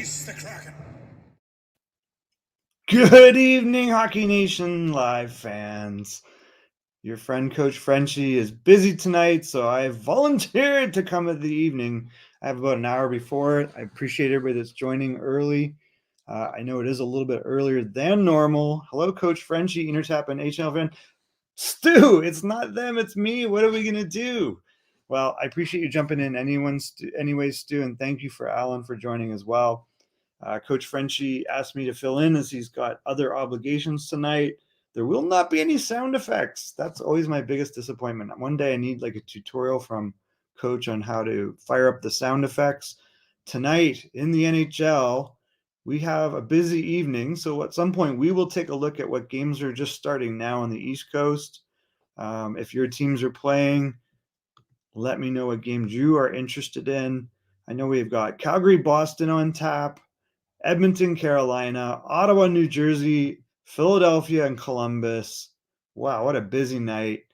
Release the Kraken. Good evening, Hockey Nation live fans. Your friend Coach Frenchie is busy tonight, so I have volunteered to come at the evening. I have about an hour before it. I appreciate everybody that's joining early. I know it is a little bit earlier than normal. Hello, Coach Frenchie, ENORTAP, and HL fan. Stu, it's not them, it's me. What are we going to do? Well, I appreciate you jumping in anyway, Stu, and thank you for Alan for joining as well. Coach Frenchie asked me to fill in as he's got other obligations tonight. There will not be any sound effects. That's always my biggest disappointment. One day I need like a tutorial from Coach on how to fire up the sound effects. Tonight in the NHL, we have a busy evening. So at some point we will take a look at what games are just starting now on the East Coast. If your teams are playing, let me know what games you are interested in. I know we've got Calgary, Boston on tap, Edmonton, Carolina, Ottawa, New Jersey, Philadelphia, and Columbus. Wow, what a busy night.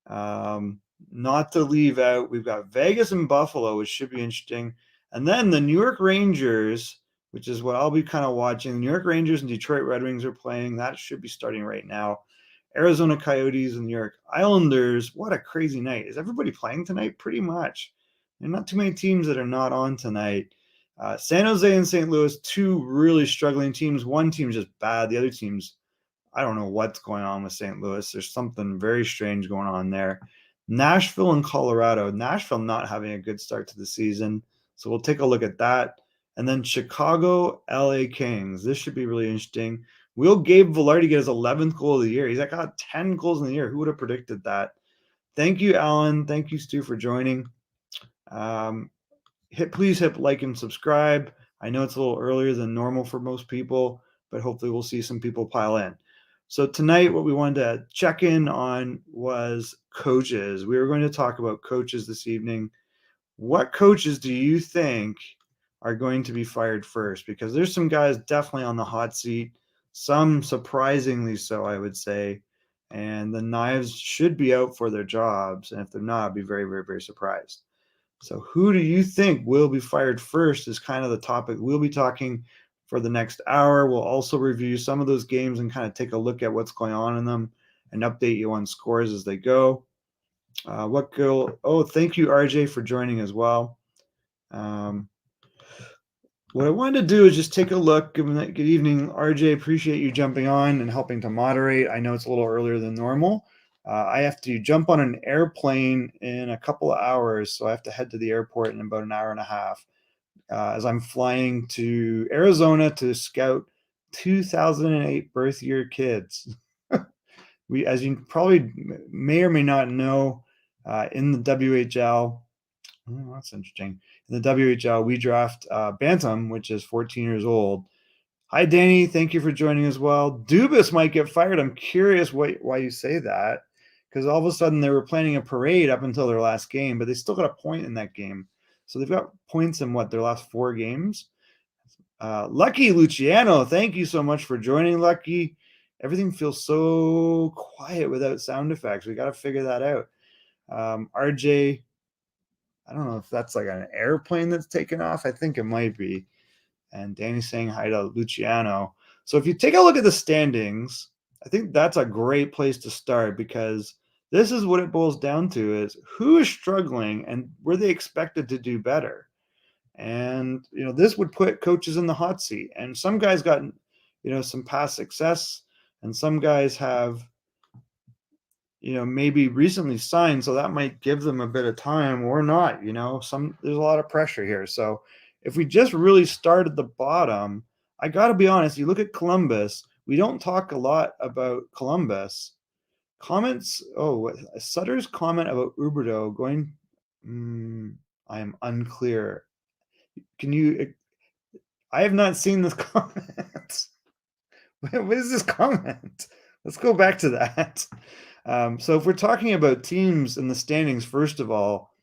Not to leave out, we've got Vegas and Buffalo, which should be interesting. And then the New York Rangers, which is what I'll be kind of watching. The New York Rangers and Detroit Red Wings are playing. That should be starting right now. Arizona Coyotes and New York Islanders. What a crazy night. Is everybody playing tonight? Pretty much. There are not too many teams that are not on tonight. San Jose and St. Louis, two really struggling teams. One team's just bad. The other team's, I don't know what's going on with St. Louis. There's something very strange going on there. Nashville and Colorado. Nashville not having a good start to the season. So we'll take a look at that. And then Chicago, LA Kings. This should be really interesting. Will Gabe Vilardi get his 11th goal of the year? He's got 10 goals in the year. Who would have predicted that? Thank you, Alan. Thank you, Stu, for joining. Please hit like and subscribe. I know it's a little earlier than normal for most people, but hopefully we'll see some people pile in. So tonight, what we wanted to check in on was coaches. We were going to talk about coaches this evening. What coaches do you think are going to be fired first? Because there's some guys definitely on the hot seat, some surprisingly so, I would say, and the knives should be out for their jobs. And if they're not, I'd be very, very, very surprised. So who do you think will be fired first is kind of the topic we'll be talking for the next hour. We'll also review some of those games and kind of take a look at what's going on in them and update you on scores as they go. Oh, thank you, RJ, for joining as well. What I wanted to do is just take a look. Good evening, RJ. Appreciate you jumping on and helping to moderate. I know it's a little earlier than normal. I have to jump on an airplane in a couple of hours, so I have to head to the airport in about an hour and a half as I'm flying to Arizona to scout 2008 birth year kids. As you probably may or may not know, in the WHL, that's interesting. In the WHL, we draft Bantam, which is 14 years old. Hi, Danny. Thank you for joining as well. Dubas might get fired. I'm curious why you say that, because all of a sudden they were planning a parade up until their last game, but they still got a point in that game. So they've got points in their last 4 games. Lucky Luciano, thank you so much for joining, Lucky. Everything feels so quiet without sound effects. We got to figure that out. RJ, I don't know if that's like an airplane that's taken off. I think it might be. And Danny's saying hi to Luciano. So if you take a look at the standings, I think that's a great place to start, because this is what it boils down to is who is struggling and were they expected to do better? And, this would put coaches in the hot seat. And some guys got, some past success, and some guys have, maybe recently signed, so that might give them a bit of time or not. There's a lot of pressure here. So if we just really start at the bottom, I got to be honest, you look at Columbus, we don't talk a lot about Columbus. Sutter's comment about Huberdeau going, I am unclear. I have not seen this comment. What is this comment? Let's go back to that. So if we're talking about teams in the standings, first of all,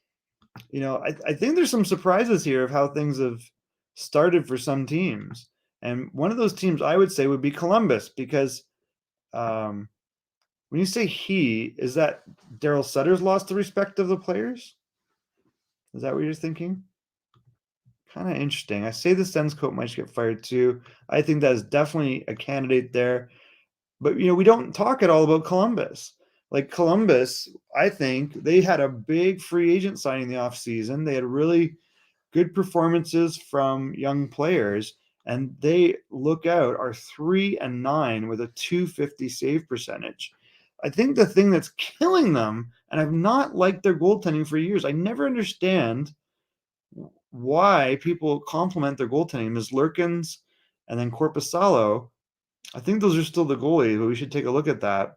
I think there's some surprises here of how things have started for some teams. And one of those teams I would say would be Columbus, because when you say is that Daryl Sutter's lost the respect of the players? Is that what you're thinking? kind of interesting. I say the Sens coach might get fired too. I think that is definitely a candidate there. But we don't talk at all about Columbus. Like Columbus, I think they had a big free agent signing in the offseason. They had really good performances from young players, and they are 3-9 with a 250 save percentage. I think the thing that's killing them, and I've not liked their goaltending for years. I never understand why people compliment their goaltending. Ms. Lurkins and then Korpisalo. I think those are still the goalies, but we should take a look at that.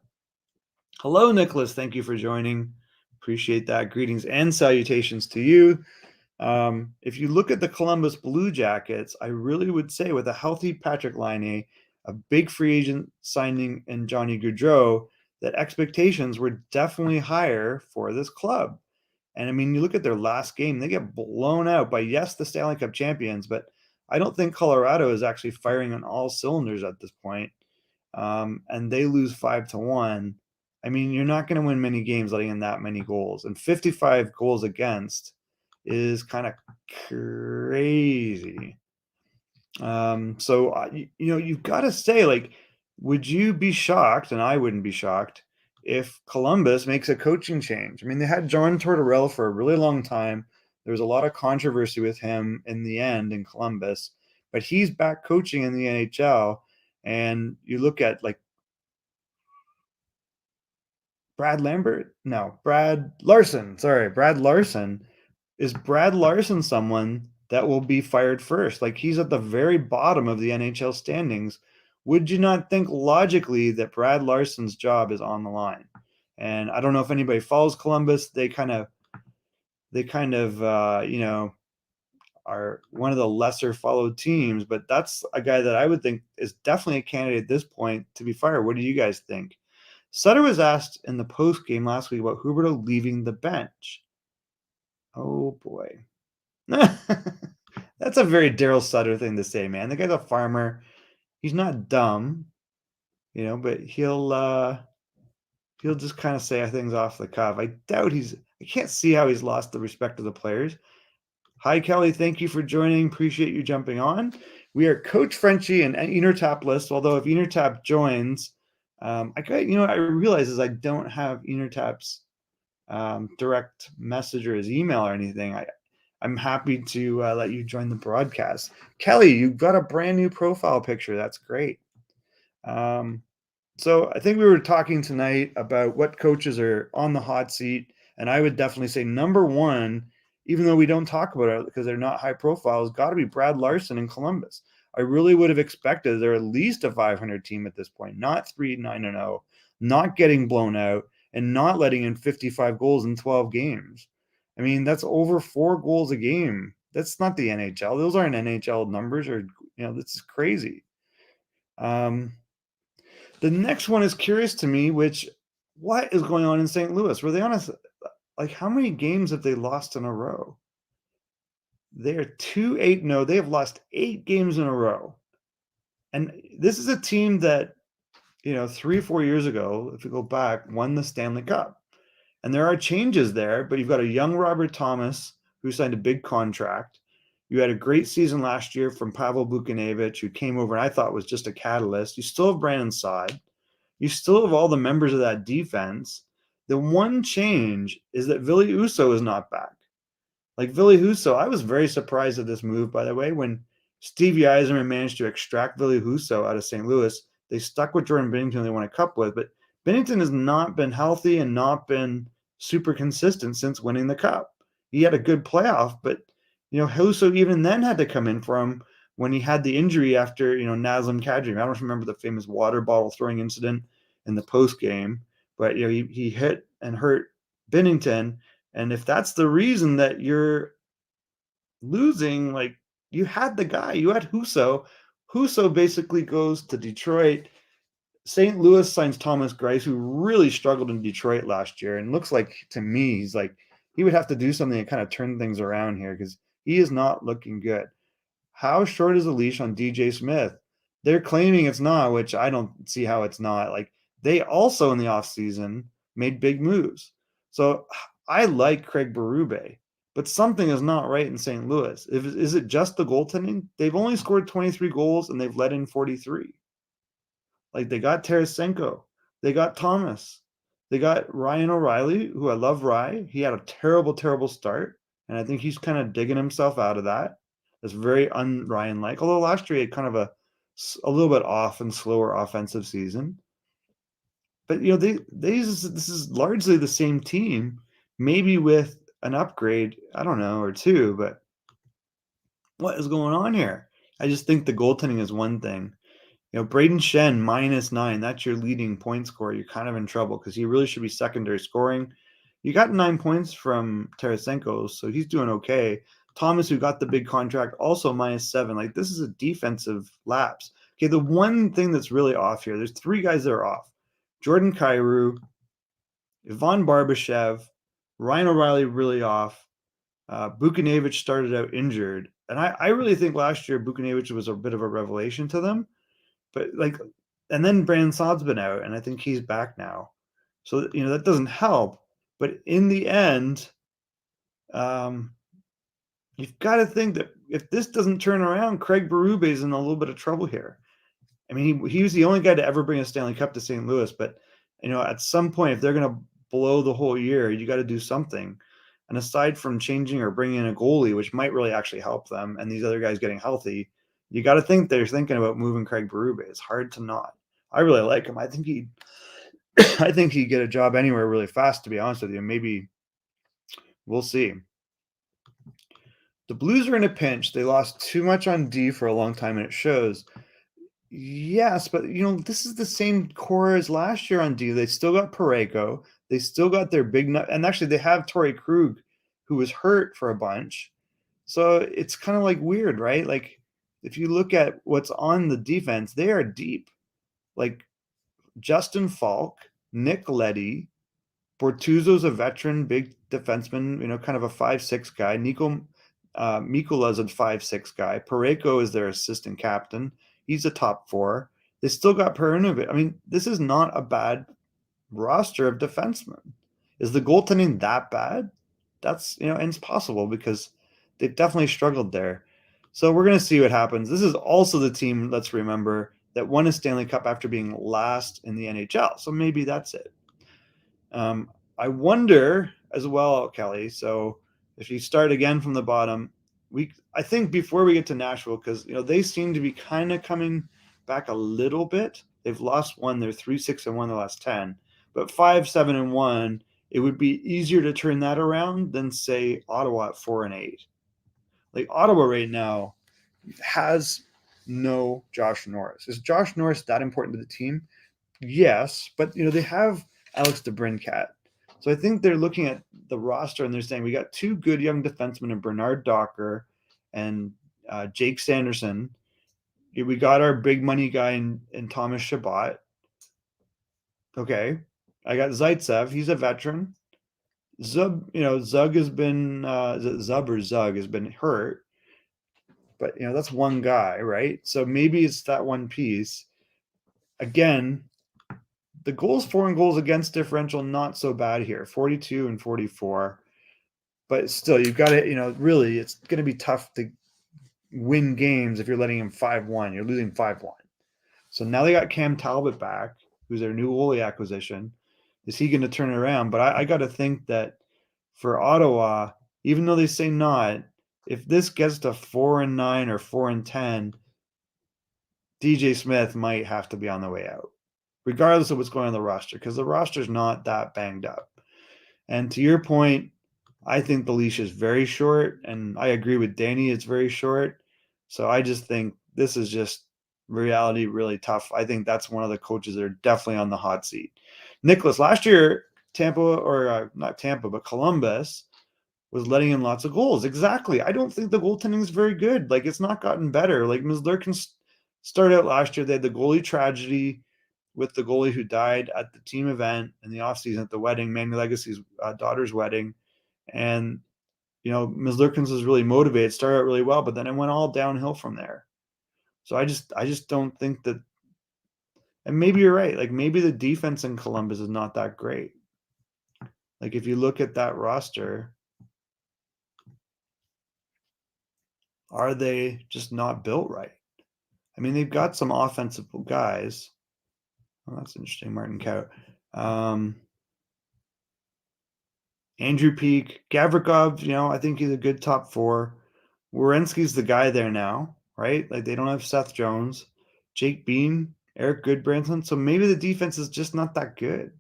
Hello, Nicholas. Thank you for joining. Appreciate that. Greetings and salutations to you. If you look at the Columbus Blue Jackets, I really would say with a healthy Patrick Laine, a big free agent signing in Johnny Gaudreau, that expectations were definitely higher for this club. And I mean, you look at their last game, they get blown out by, yes, the Stanley Cup champions, but I don't think Colorado is actually firing on all cylinders at this point. And they lose 5-1. I mean, you're not going to win many games letting in that many goals. And 55 goals against is kind of crazy. So, you've got to say, like, would you be shocked, and I wouldn't be shocked, if Columbus makes a coaching change? I mean, they had John Tortorella for a really long time. There was a lot of controversy with him in the end in Columbus, but he's back coaching in the NHL. And you look at like Brad Larson. Sorry, Brad Larson. Is Brad Larson someone that will be fired first? Like, he's at the very bottom of the NHL standings. Would you not think logically that Brad Larson's job is on the line? And I don't know if anybody follows Columbus. They kind of are one of the lesser followed teams, but that's a guy that I would think is definitely a candidate at this point to be fired. What do you guys think? Sutter was asked in the post game last week about Huberdeau leaving the bench. Oh boy. That's a very Daryl Sutter thing to say, man. The guy's a farmer. He's not dumb, but he'll just kind of say things off the cuff. I can't see how he's lost the respect of the players. Hi, Kelly. Thank you for joining. Appreciate you jumping on. We are Coach Frenchie and ENORTAP list, although if ENORTAP joins, I realize I don't have ENORTAP's direct message or his email or anything. I'm happy to let you join the broadcast. Kelly, you've got a brand new profile picture. That's great. So I think we were talking tonight about what coaches are on the hot seat, and I would definitely say number one, even though we don't talk about it because they're not high profile, has got to be Brad Larson in Columbus. I really would have expected they're at least a 500 team at this point, not 3-9-0, not getting blown out, and not letting in 55 goals in 12 games. I mean, that's over 4 goals a game. That's not the NHL. Those aren't NHL numbers, or this is crazy. The next one is curious to me, what is going on in St. Louis? Were they on how many games have they lost in a row? They're 2-8-0. They have lost 8 games in a row. And this is a team that, 3-4 years ago, if you go back, won the Stanley Cup. And there are changes there, but you've got a young Robert Thomas who signed a big contract. You had a great season last year from Pavel Buchnevich, who came over and I thought was just a catalyst. You still have Brandon Saad. You still have all the members of that defense. The one change is that Ville Husso is not back. Like Ville Husso, I was very surprised at this move, by the way. When Stevie Yzerman managed to extract Ville Husso out of St. Louis, they stuck with Jordan Binnington they won a cup with. But Binnington has not been healthy and not been super consistent since winning the cup. He had a good playoff, but Husso even then had to come in for him when he had the injury after Nazem Kadri. I don't remember the famous water bottle throwing incident in the post game, but he hit and hurt Binnington. And if that's the reason that you're losing, like, you had the guy, you had Husso. Husso basically goes to Detroit. St. Louis signs Thomas Greiss, who really struggled in Detroit last year. And looks like, to me, he would have to do something to kind of turn things around here because he is not looking good. How short is the leash on DJ Smith? They're claiming it's not, which I don't see how it's not. Like, they also in the offseason made big moves. So I like Craig Berube, but something is not right in St. Louis. Is it just the goaltending? They've only scored 23 goals and they've let in 43. Like, they got Tarasenko, they got Thomas, they got Ryan O'Reilly, who I love. Rye, he had a terrible, terrible start, and I think he's kind of digging himself out of that. It's very un-Ryan like. Although last year he had kind of a little bit off and slower offensive season. But this is largely the same team, maybe with an upgrade, I don't know, or two. But what is going on here? I just think the goaltending is one thing. Braden Shen -9. That's your leading point scorer. You're kind of in trouble because he really should be secondary scoring. You got 9 points from Tarasenko, so he's doing okay. Thomas, who got the big contract, also -7. Like, this is a defensive lapse. Okay, the one thing that's really off here, there's 3 guys that are off. Jordan Kyrou, Ivan Barbashev, Ryan O'Reilly really off. Buchnevich started out injured. And I really think last year Buchnevich was a bit of a revelation to them. But and then Brandon Saad's been out, and I think he's back now. So, that doesn't help. But in the end, you've got to think that if this doesn't turn around, Craig Berube is in a little bit of trouble here. I mean, he was the only guy to ever bring a Stanley Cup to St. Louis. But, at some point, if they're going to blow the whole year, you got to do something. And aside from changing or bringing in a goalie, which might really actually help them, and these other guys getting healthy, you got to think they're thinking about moving Craig Berube. It's hard to not. I really like him. I think he'd get a job anywhere really fast, to be honest with you. Maybe we'll see. The Blues are in a pinch. They lost too much on D for a long time, and it shows. Yes, but this is the same core as last year on D. They still got Parayko. They still got their big nut, and actually they have Torrey Krug, who was hurt for a bunch. So it's kind of like weird, right? Like, if you look at what's on the defense, they are deep. Like, Justin Falk, Nick Leddy, Bortuzzo's a veteran, big defenseman, kind of a 5'6" guy. Mikula's a 5'6" guy. Parayko is their assistant captain. He's a top 4. They still got Perunovic. I mean, this is not a bad roster of defensemen. Is the goaltending that bad? That's, and it's possible because they've definitely struggled there. So we're going to see what happens. This is also the team, let's remember, that won a Stanley Cup after being last in the NHL. So maybe that's it. I wonder as well, Kelly. So if you start again from the bottom, I think before we get to Nashville, because they seem to be kind of coming back a little bit. They've lost one. They're 3-6-1 the last 10, but 5-7-1. It would be easier to turn that around than say Ottawa at 4-8. Like, Ottawa right now has no Josh Norris. Is Josh Norris that important to the team? Yes, but they have Alex DeBrincat. So I think they're looking at the roster and they're saying we got 2 good young defensemen in Bernard Docker and Jake Sanderson. We got our big money guy in Thomas Chabot. Okay, I got Zaitsev. He's a veteran. Zug has been is it Zub or Zug has been hurt, but that's one guy, right? So maybe it's that one piece. Again, the goals for and goals against differential not so bad here, 42 and 44. But still, you've got to, really, it's going to be tough to win games if you're letting him 5-1. You're losing 5-1. So now they got Cam Talbot back, who's their new goalie acquisition. Is he going to turn it around? But I got to think that for Ottawa, even though they say not, if this gets to 4-9 or 4-10, DJ Smith might have to be on the way out, regardless of what's going on the roster, because the roster's not that banged up. And to your point, I think the leash is very short, and I agree with Danny, it's very short. So I just think this is just reality really tough. I think that's one of the coaches that are definitely on the hot seat. Nicholas, last year, not Tampa, but Columbus was letting in lots of goals. Exactly. I don't think the goaltending is very good. Like, it's not gotten better. Like, Ms. Lurkin started out last year. They had the goalie tragedy with the goalie who died at the team event in the offseason at the wedding, Manny Legacy's daughter's wedding. And, Ms. Lurkins was really motivated, started out really well, but then it went all downhill from there. So I just don't think that, and maybe you're right. Like, maybe the defense in Columbus is not that great. Like, if you look at that roster, Are they just not built right? I mean, they've got some offensive guys. Oh, that's interesting. Martin Kaut. Andrew Peak, Gavrikov, I think he's a good top 4. Werenski's the guy there now, right? Like, they don't have Seth Jones, Jake Bean, Eric Goodbranson. So maybe the defense is just not that good.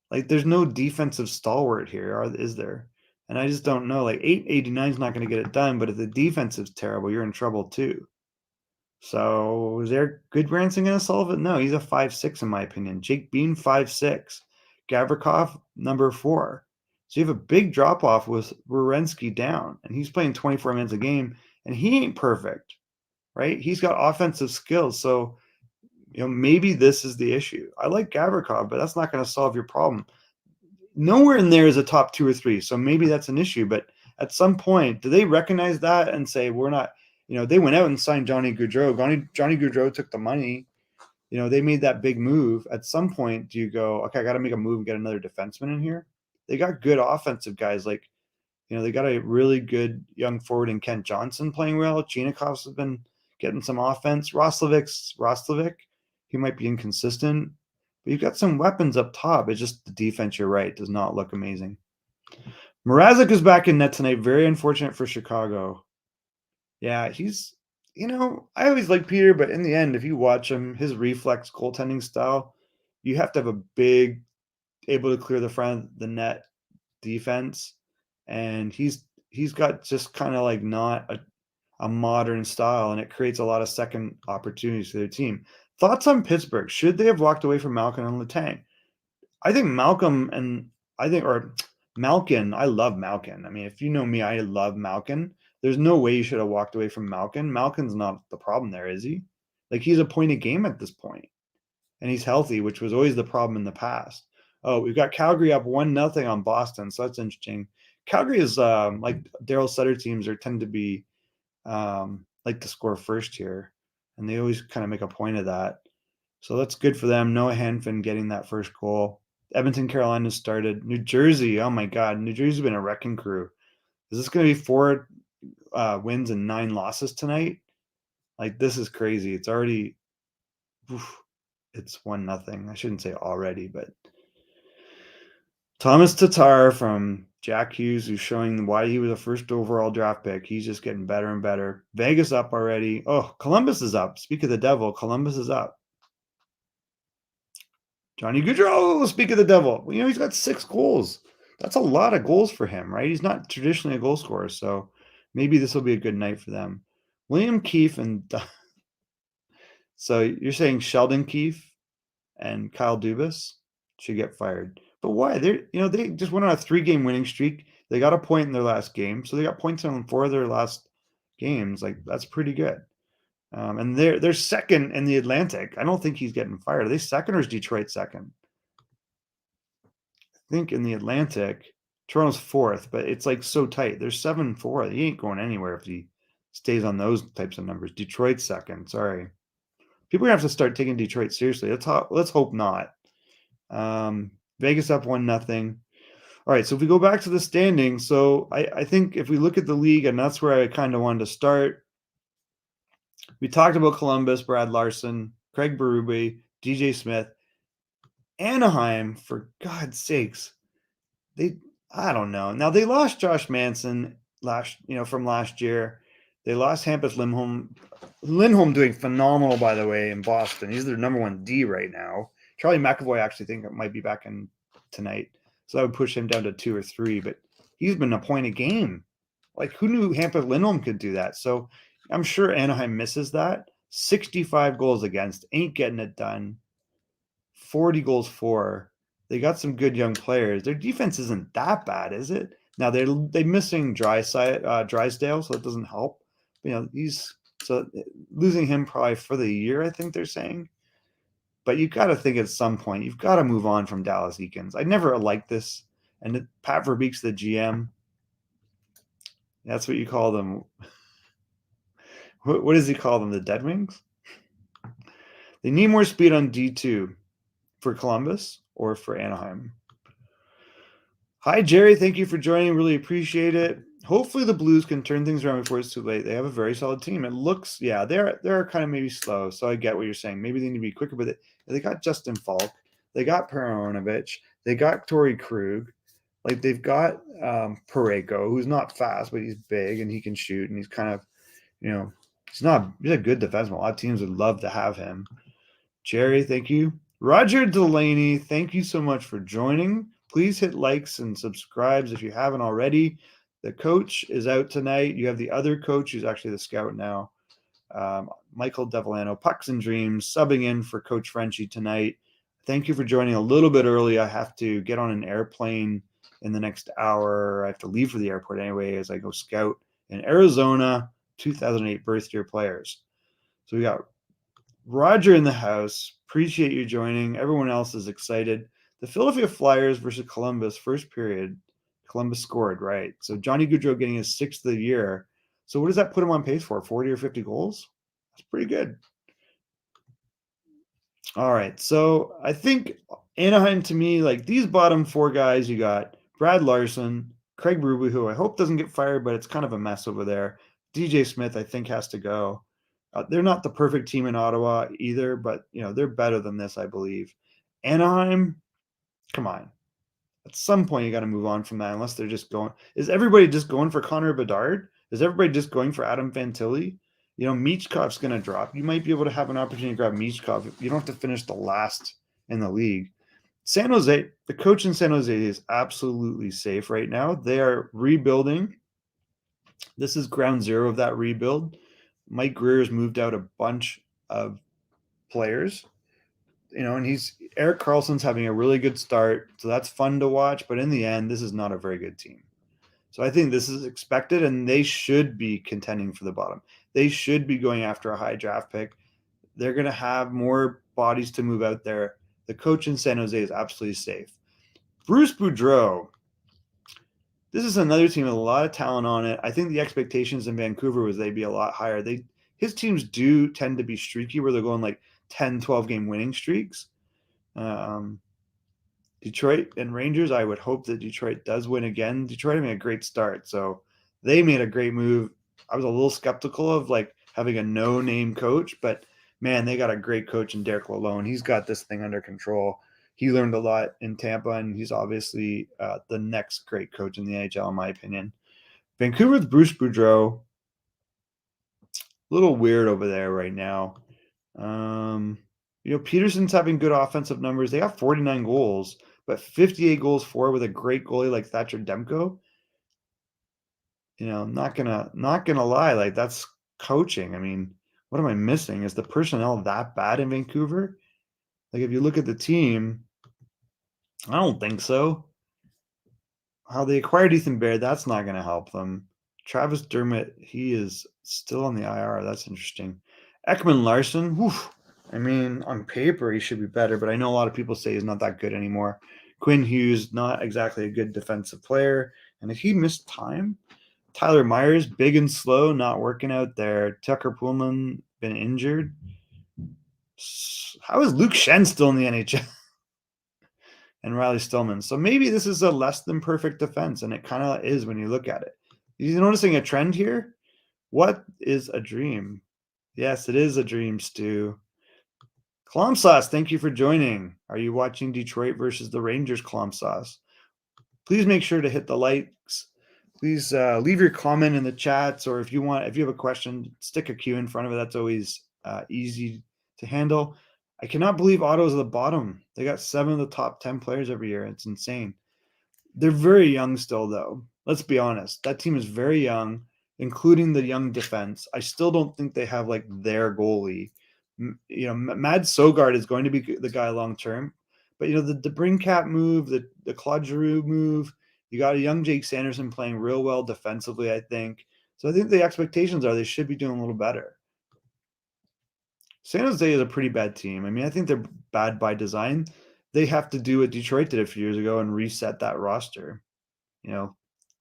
Like, there's no defensive stalwart here, is there? And I just don't know. Like, 889 is not going to get it done, but if the defense is terrible, you're in trouble too. So is Eric Goodbranson going to solve it? No, he's a 5'6" in my opinion. Jake Bean, 5'6". Gavrikov, number 4. So you have a big drop off with Werenski down, and he's playing 24 minutes a game, and he ain't perfect, right? He's got offensive skills, so maybe this is the issue. I like Gavrikov, but that's not going to solve your problem. Nowhere in there is a top 2 or 3, so maybe that's an issue. But at some point, do they recognize that and say we're not? They went out and signed Johnny Gaudreau. Johnny Gaudreau took the money. They made that big move. At some point, do you go, okay, I got to make a move and get another defenseman in here? They got good offensive guys. Like, they got a really good young forward in Kent Johnson playing well. Chinakov's has been getting some offense. Roslovic, he might be inconsistent. But you've got some weapons up top. It's just the defense, you're right, does not look amazing. Mrazek is back in net tonight. Very unfortunate for Chicago. Yeah, he's, I always like Peter, but in the end, if you watch him, his reflex goaltending style, you have to have a big, able to clear the front of the net defense. And he's got just kind of like not a modern style, and it creates a lot of second opportunities for their team. Thoughts on Pittsburgh? Should they have walked away from Malkin and Letang? I think Malkin, I love Malkin. I mean, if you know me, I love Malkin. There's no way you should have walked away from Malkin. Malkin's not the problem there, is he? Like, he's a point a game at this point, and he's healthy, which was always the problem in the past. Oh, we've got Calgary up 1-0 on Boston, so that's interesting. Calgary is like Daryl Sutter teams tend to be like to score first here, and they always kind of make a point of that. So that's good for them. Noah Hanfin getting that first goal. Edmonton, Carolina started. New Jersey, oh my God, New Jersey's been a wrecking crew. Is this going to be 4 wins and 9 losses tonight? Like, this is crazy. It's already, it's 1-0. I shouldn't say already, but Thomas Tatar from Jack Hughes, who's showing why he was a first overall draft pick. He's just getting better and better. Vegas up already. Oh, Columbus is up. Speak of the devil, Columbus is up. Johnny Gaudreau, speak of the devil. He's got 6 goals. That's a lot of goals for him, right? He's not traditionally a goal scorer, so maybe this will be a good night for them. William Keefe and so you're saying Sheldon Keefe and Kyle Dubas should get fired. But why? They just went on a 3-game winning streak. They got a point in their last game, so they got points on 4 of their last games. Like, that's pretty good. And they're second in the Atlantic. I don't think he's getting fired. Are they second, or is Detroit second? I think in the Atlantic, Toronto's 4th, but it's like so tight. There's 7-4. He ain't going anywhere if he stays on those types of numbers. Detroit's second. Sorry. People are going to have to start taking Detroit seriously. Let's hope not. Vegas up 1-0. All right, so if we go back to the standings, so I think if we look at the league, and that's where I kind of wanted to start, we talked about Columbus, Brad Larson, Craig Berube, DJ Smith. Anaheim, for God's sakes, I don't know. Now, they lost Josh Manson from last year. They lost Hampus Lindholm. Lindholm doing phenomenal, by the way, in Boston. He's their number 1 D right now. Charlie McAvoy actually think it might be back in tonight, so that would push him down to 2 or 3. But he's been a point a game. Like, who knew Hampus Lindholm could do that? So I'm sure Anaheim misses that. 65 goals against, ain't getting it done. 40 goals for. They got some good young players. Their defense isn't that bad, is it? Now they're missing Drysdale, so it doesn't help. He's losing him probably for the year, I think they're saying. But you've got to think at some point you've got to move on from Dallas Eakins. I never liked this, and Pat Verbeek's the GM. That's what you call them. What does he call them? The Dead Wings? They need more speed on D2 for Columbus or for Anaheim. Hi, Jerry. Thank you for joining. Really appreciate it. hopefully the Blues can turn things around before it's too late. They have a very solid team. It looks, yeah, they're kind of maybe slow. So I get what you're saying. Maybe they need to be quicker, but they got Justin Falk, they got Peronovich, they got Torrey Krug, like they've got Pareko, who's not fast, but he's big and he can shoot, and he's kind of, he's a good defenseman. A lot of teams would love to have him. Jerry, thank you. Roger Delaney, thank you so much for joining. Please hit likes and subscribes if you haven't already. The coach is out tonight. You have the other coach who's actually the scout now, Michael Devellano, Pucks and Dreams, subbing in for Coach Frenchie tonight. Thank you for joining a little bit early. I have to get on an airplane in the next hour. I have to leave for the airport anyway as I go scout in Arizona, 2008 birth year players. So we got Roger in the house. Appreciate you joining. Everyone else is excited. The Philadelphia Flyers versus Columbus, first period. Columbus scored, right? So Johnny Gaudreau getting his 6th of the year. So what does that put him on pace for? 40 or 50 goals? That's pretty good. All right. So I think Anaheim, to me, like these bottom 4 guys, you got Brad Larson, Craig Berube, who I hope doesn't get fired, but it's kind of a mess over there. DJ Smith, I think, has to go. They're not the perfect team in Ottawa either, but they're better than this, I believe. Anaheim, come on. At some point, you got to move on from that, unless they're just going. Is everybody just going for Connor Bedard? Is everybody just going for Adam Fantilli? Michkov's going to drop. You might be able to have an opportunity to grab Michkov. You don't have to finish the last in the league. San Jose, the coach in San Jose is absolutely safe right now. They are rebuilding. This is ground zero of that rebuild. Mike Greer has moved out a bunch of players, and Erik Karlsson's having a really good start. So that's fun to watch. But in the end, this is not a very good team. So I think this is expected, and they should be contending for the bottom. They should be going after a high draft pick. They're going to have more bodies to move out there. The coach in San Jose is absolutely safe. Bruce Boudreau. This is another team with a lot of talent on it. I think the expectations in Vancouver was they'd be a lot higher. His teams do tend to be streaky where they're going like 10, 12 game winning streaks. Detroit and Rangers, I would hope that Detroit does win again. Detroit made a great start, so they made a great move. I was a little skeptical of like having a no-name coach, but man, they got a great coach in Derek Lalonde. He's got this thing under control. He learned a lot in Tampa, and he's obviously the next great coach in the NHL, in my opinion. Vancouver with Bruce Boudreau, a little weird over there right now. Peterson's having good offensive numbers. They got 49 goals, but 58 goals for with a great goalie like Thatcher Demko. Not gonna lie, like that's coaching. I mean, what am I missing? Is the personnel that bad in Vancouver? Like if you look at the team, I don't think so. How they acquired Ethan Bear, that's not going to help them. Travis Dermott, he is still on the IR. That's interesting. Ekman Larson, I mean, on paper, he should be better, but I know a lot of people say he's not that good anymore. Quinn Hughes, not exactly a good defensive player. And if he missed time, Tyler Myers, big and slow, not working out there. Tucker Pullman, been injured. How is Luke Shen still in the NHL? And Riley Stillman. So maybe this is a less than perfect defense, and it kind of is when you look at it. You noticing a trend here? What is a dream? Yes, it is a dream, Stu. Clom Sauce, thank you for joining. Are you watching Detroit versus the Rangers, Clom Sauce? Please make sure to hit the likes. Please leave your comment in the chats, or if you have a question, stick a Q in front of it. That's always easy to handle. I cannot believe Ottawa's at the bottom. They got 7 of the top 10 players every year. It's insane. They're very young still, though. Let's be honest. That team is very young, including the young defense. I still don't think they have like their goalie. Mad Sogard is going to be the guy long term, but the DeBrincat move, the Claude Giroux move. You got a young Jake Sanderson playing real well defensively, I think. So I think the expectations are they should be doing a little better. San Jose is a pretty bad team. I mean, I think they're bad by design. They have to do what Detroit did a few years ago and reset that roster.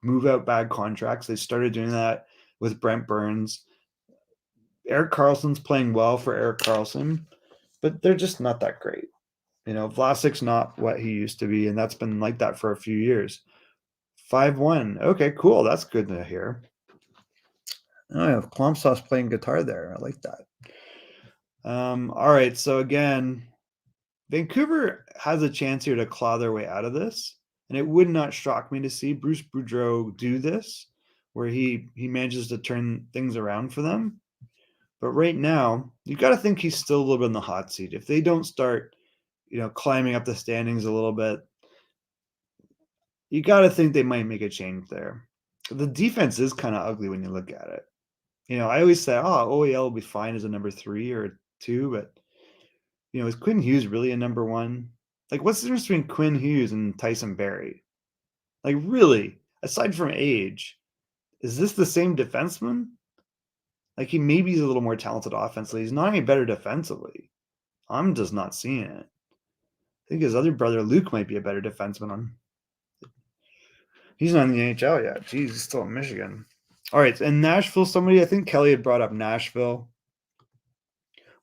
Move out bad contracts. They started doing that with Brent Burns. Erik Karlsson's playing well for Erik Karlsson, but they're just not that great. Vlasic's not what he used to be, and that's been like that for a few years. 5-1. Okay, cool. That's good to hear. Oh, I have Klomsauce playing guitar there. I like that. All right. So again, Vancouver has a chance here to claw their way out of this, and it would not shock me to see Bruce Boudreau do this, where he manages to turn things around for them. But right now, you got to think he's still a little bit in the hot seat. If they don't start, climbing up the standings a little bit, you got to think they might make a change there. The defense is kind of ugly when you look at it. I always say, oh, OEL will be fine as a number 3 or 2, but is Quinn Hughes really a number 1? Like, what's the difference between Quinn Hughes and Tyson Barrie? Like, really, aside from age, is this the same defenseman? Like, maybe he's a little more talented offensively. He's not any better defensively. I'm just not seeing it. I think his other brother, Luke, might be a better defenseman. He's not in the NHL yet. Jeez, he's still in Michigan. All right, and Nashville, I think Kelly had brought up Nashville.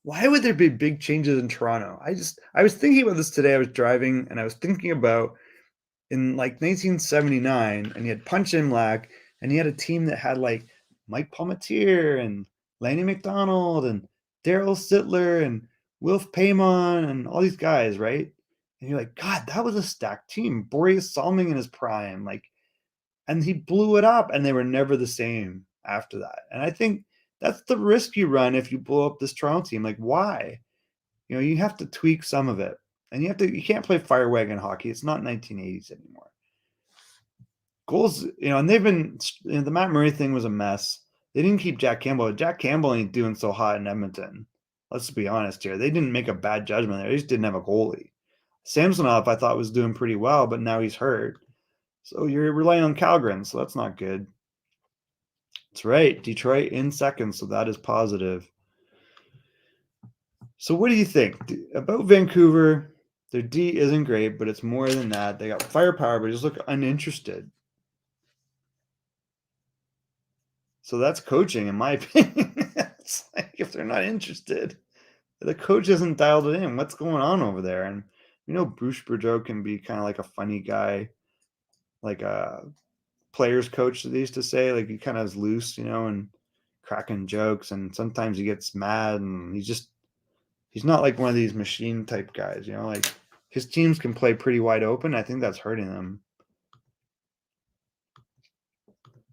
Why would there be big changes in Toronto? I was thinking about this today. I was driving, and I was thinking about in like 1979, and you had Punch Imlach, and you had a team that had like Mike Palmatier and Lanny McDonald and Daryl Sittler and Wilf Paymon and all these guys, right? And you're like, God, that was a stacked team. Boreas Salming in his prime, and he blew it up, and they were never the same after that. And I think that's the risk you run if you blow up this Toronto team. Like, why? You have to tweak some of it. And you can't play fire wagon hockey. It's not 1980s anymore. Goals, and they've been, the Matt Murray thing was a mess. They didn't keep Jack Campbell. Jack Campbell ain't doing so hot in Edmonton. Let's be honest here. They didn't make a bad judgment there. They just didn't have a goalie. Samsonov, I thought, was doing pretty well, but now he's hurt. So you're relying on Calgren, so that's not good. That's right. Detroit in second, so that is positive. So what do you think about Vancouver? Their D isn't great, but it's more than that. They got firepower, but just look uninterested. So that's coaching, in my opinion. It's like, if they're not interested, the coach isn't dialed it in. What's going on over there? And Bruce Boudreau can be kind of like a funny guy, like a players coach, they used to say. Like, he kind of is loose, and cracking jokes, and sometimes he gets mad, and he's not like one of these machine type guys, like his teams can play pretty wide open. I think that's hurting them.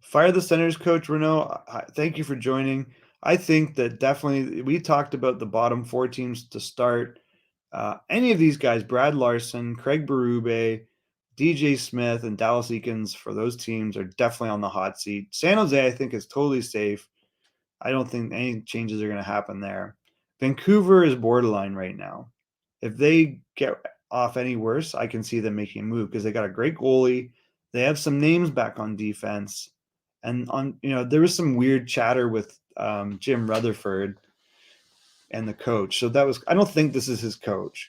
Fire the Senators coach, Renault. Thank you for joining. I think that definitely we talked about the bottom 4 teams to start. Any of these guys, Brad Larson, Craig Berube, DJ Smith, and Dallas Eakins, for those teams are definitely on the hot seat. San Jose, I think, is totally safe. I don't think any changes are going to happen there. Vancouver is borderline right now. If they get off any worse, I can see them making a move because they got a great goalie. They have some names back on defense. And there was some weird chatter with Jim Rutherford and the coach. So I don't think this is his coach.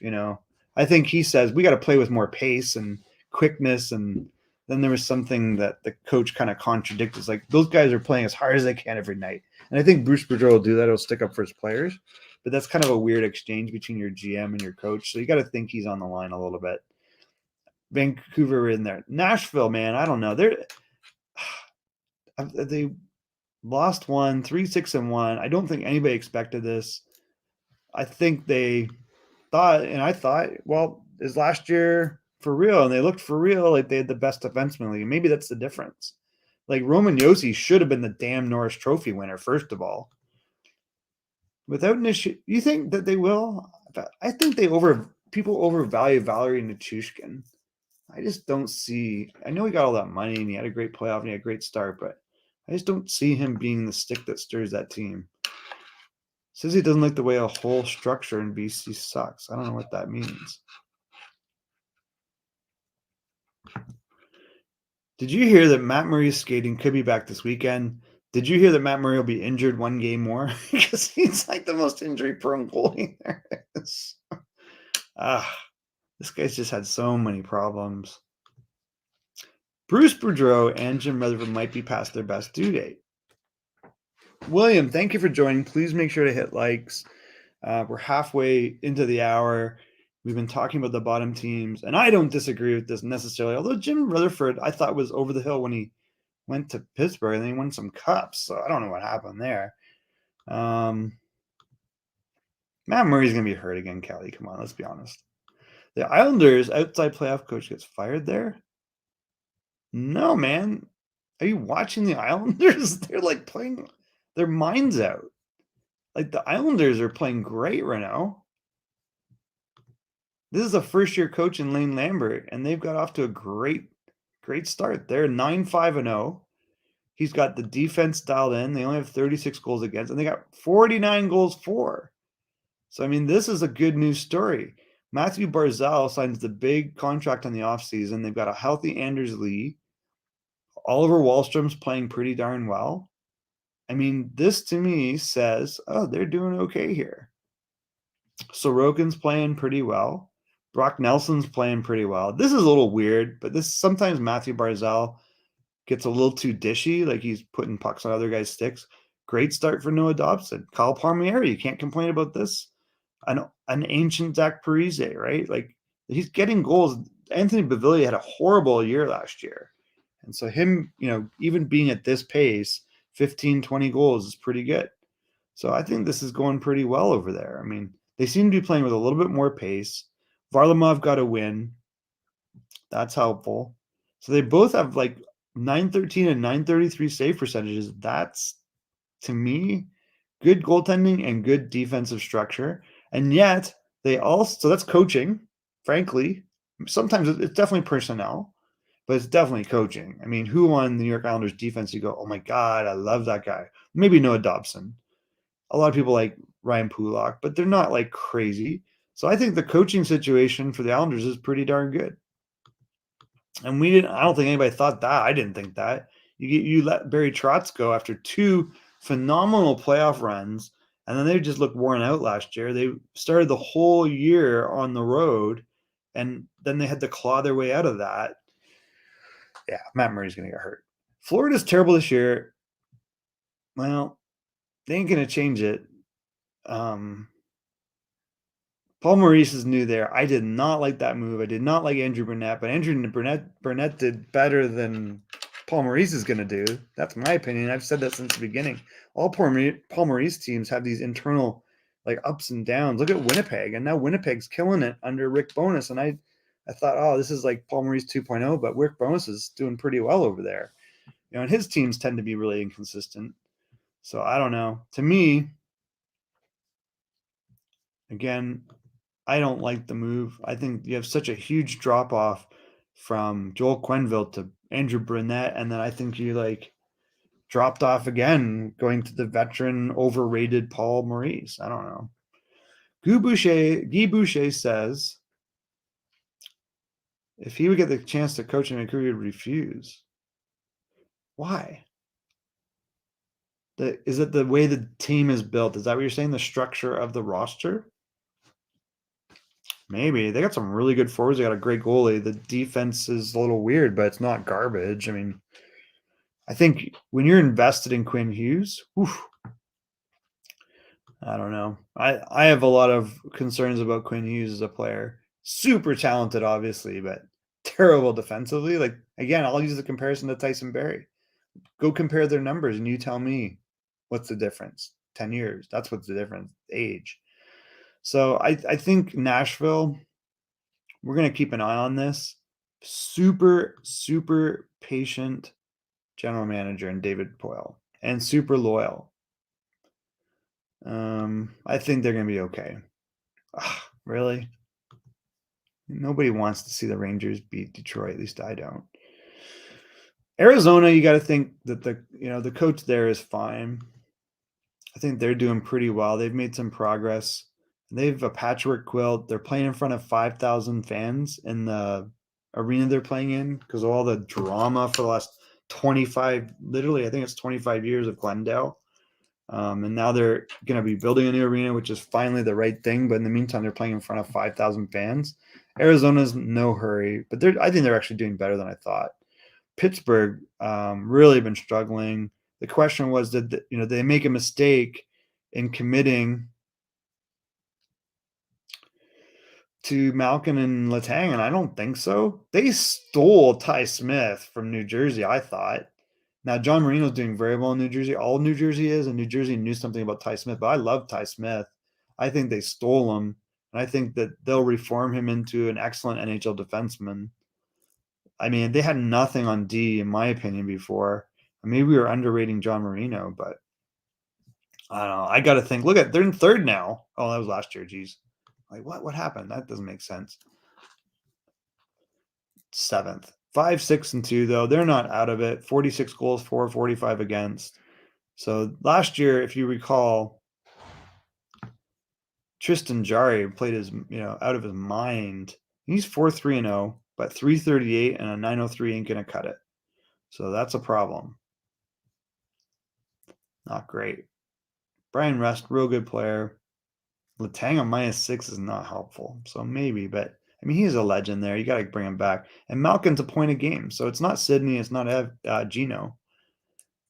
I think he says we got to play with more pace and quickness. And then there was something that the coach kind of contradicted. It's like, those guys are playing as hard as they can every night. And I think Bruce Boudreau will do that. He'll stick up for his players. But that's kind of a weird exchange between your GM and your coach. So you got to think he's on the line a little bit. Vancouver in there. Nashville, man, I don't know. They lost 3-6-1. I don't think anybody expected this. I think they thought, and I thought, well, is last year for real? And they looked for real, like they had the best defenseman league. Maybe that's the difference. Like, Roman Josi should have been the damn Norris Trophy winner, first of all. Without Nish, you think that they will? I think people overvalue Valerie Nichushkin. I just don't see. I know he got all that money and he had a great playoff and he had a great start, but I just don't see him being the stick that stirs that team. Says he doesn't like the way a whole structure in BC sucks. I don't know what that means. Did you hear that Matt Murray's skating could be back this weekend? Did you hear that Matt Murray will be injured one game more? Because he's like the most injury-prone goalie there is. This guy's just had so many problems. Bruce Boudreau and Jim Rutherford might be past their best due date. William, thank you for joining. Please make sure to hit likes. We're halfway into the hour. we've been talking about the bottom teams, and I don't disagree with this necessarily. Although Jim Rutherford, I thought was over the hill when he went to Pittsburgh, and then he won some cups. So I don't know what happened there. Matt Murray's gonna be hurt again, Kelly. Come on, let's be honest. The Islanders outside playoff coach gets fired there. No, man. Are you watching the Islanders? They're like playing their minds out. Like the Islanders are playing great right now. This is a first-year coach in Lane Lambert, and they've got off to a great start. They're 9-5-0. He's got the defense dialed in. They only have 36 goals against, and they got 49 goals for. So, I mean, this is a good news story. Matthew Barzal signs the big contract on the offseason. They've got a healthy Anders Lee. Oliver Wahlstrom's playing pretty darn well. I mean, this to me says, oh, they're doing okay here. Sorokin's playing pretty well. Brock Nelson's playing pretty well. This is a little weird, but this sometimes Matthew Barzal gets a little too dishy, like he's putting pucks on other guys' sticks. Great start for Noah Dobson. Kyle Palmieri, you can't complain about this. An ancient Zach Parise, right? Like he's getting goals. Anthony Beauvillier had a horrible year last year. And so him, even being at this pace, 15, 20 goals is pretty good. So I think this is going pretty well over there. I mean, they seem to be playing with a little bit more pace. Varlamov got a win. That's helpful. So they both have like 913 and 933 save percentages. That's, to me, good goaltending and good defensive structure. And yet they also, so that's coaching, frankly. Sometimes it's definitely personnel, but it's definitely coaching. I mean, who on the New York Islanders defense you go, oh my God, I love that guy. Maybe Noah Dobson. A lot of people like Ryan Pulak, but they're not like crazy. So I think the coaching situation for the Islanders is pretty darn good. And I don't think anybody thought that. I didn't think that. You let Barry Trotz go after 2 phenomenal playoff runs, and then they just looked worn out last year. They started the whole year on the road, and then they had to claw their way out of that. Yeah, Matt Murray's going to get hurt. Florida's terrible this year. Well, they ain't going to change it. Paul Maurice is new there. I did not like that move. I did not like Andrew Burnett, but Andrew Burnett did better than Paul Maurice is going to do. That's my opinion. I've said that since the beginning. All Paul Maurice teams have these internal like ups and downs. Look at Winnipeg, and now Winnipeg's killing it under Rick Bowness. And I thought, oh, this is like Paul Maurice 2.0, but Rick Bowness is doing pretty well over there. And his teams tend to be really inconsistent. So I don't know. To me, again, I don't like the move. I think you have such a huge drop off from Joel Quenneville to Andrew Burnett, and then I think you like dropped off again, going to the veteran, overrated Paul Maurice. I don't know. Guy Boucher says if he would get the chance to coach in Vancouver, he would refuse. Why? Is it the way the team is built? Is that what you're saying? The structure of the roster? Maybe. They got some really good forwards. They got a great goalie. The defense is a little weird, but it's not garbage. I mean, I think when you're invested in Quinn Hughes, I don't know. I have a lot of concerns about Quinn Hughes as a player. Super talented, obviously, but terrible defensively. Like, again, I'll use the comparison to Tyson Barrie. Go compare their numbers and you tell me what's the difference. 10 years. That's what's the difference. Age. So I think Nashville, we're going to keep an eye on this. Super, super patient general manager in David Poile and super loyal. I think they're going to be okay. Really? Nobody wants to see the Rangers beat Detroit. At least I don't. Arizona, you got to think that the coach there is fine. I think they're doing pretty well. They've made some progress. They have a patchwork quilt. They're playing in front of 5,000 fans in the arena they're playing in because of all the drama for the last 25, literally, I think it's 25 years of Glendale. And now they're going to be building a new arena, which is finally the right thing. But in the meantime, they're playing in front of 5,000 fans. Arizona's no hurry, but I think they're actually doing better than I thought. Pittsburgh really been struggling. The question was, did they make a mistake in committing to Malkin and Letang, and I don't think so. They stole Ty Smith from New Jersey, I thought. Now, John Marino's doing very well in New Jersey. All New Jersey is, and New Jersey knew something about Ty Smith, but I love Ty Smith. I think they stole him, and I think that they'll reform him into an excellent NHL defenseman. I mean, they had nothing on D, in my opinion, before. Maybe we were underrating John Marino, but I don't know. I got to think. Look at they're in third now. Oh, that was last year. Geez, like what happened? That doesn't make sense. Seventh, 5, 6, and 2 though. They're not out of it. 46 goals, 445 against. So last year, if you recall, Tristan Jarry played his out of his mind. He's 4-3-0, but 338 and a 903 ain't gonna cut it. So that's a problem. Not great. Brian Rust, real good player. Letang on -6 is not helpful. So maybe, but I mean, he's a legend there. You got to bring him back. And Malkin's a point a game. So it's not Sidney. It's not Gino.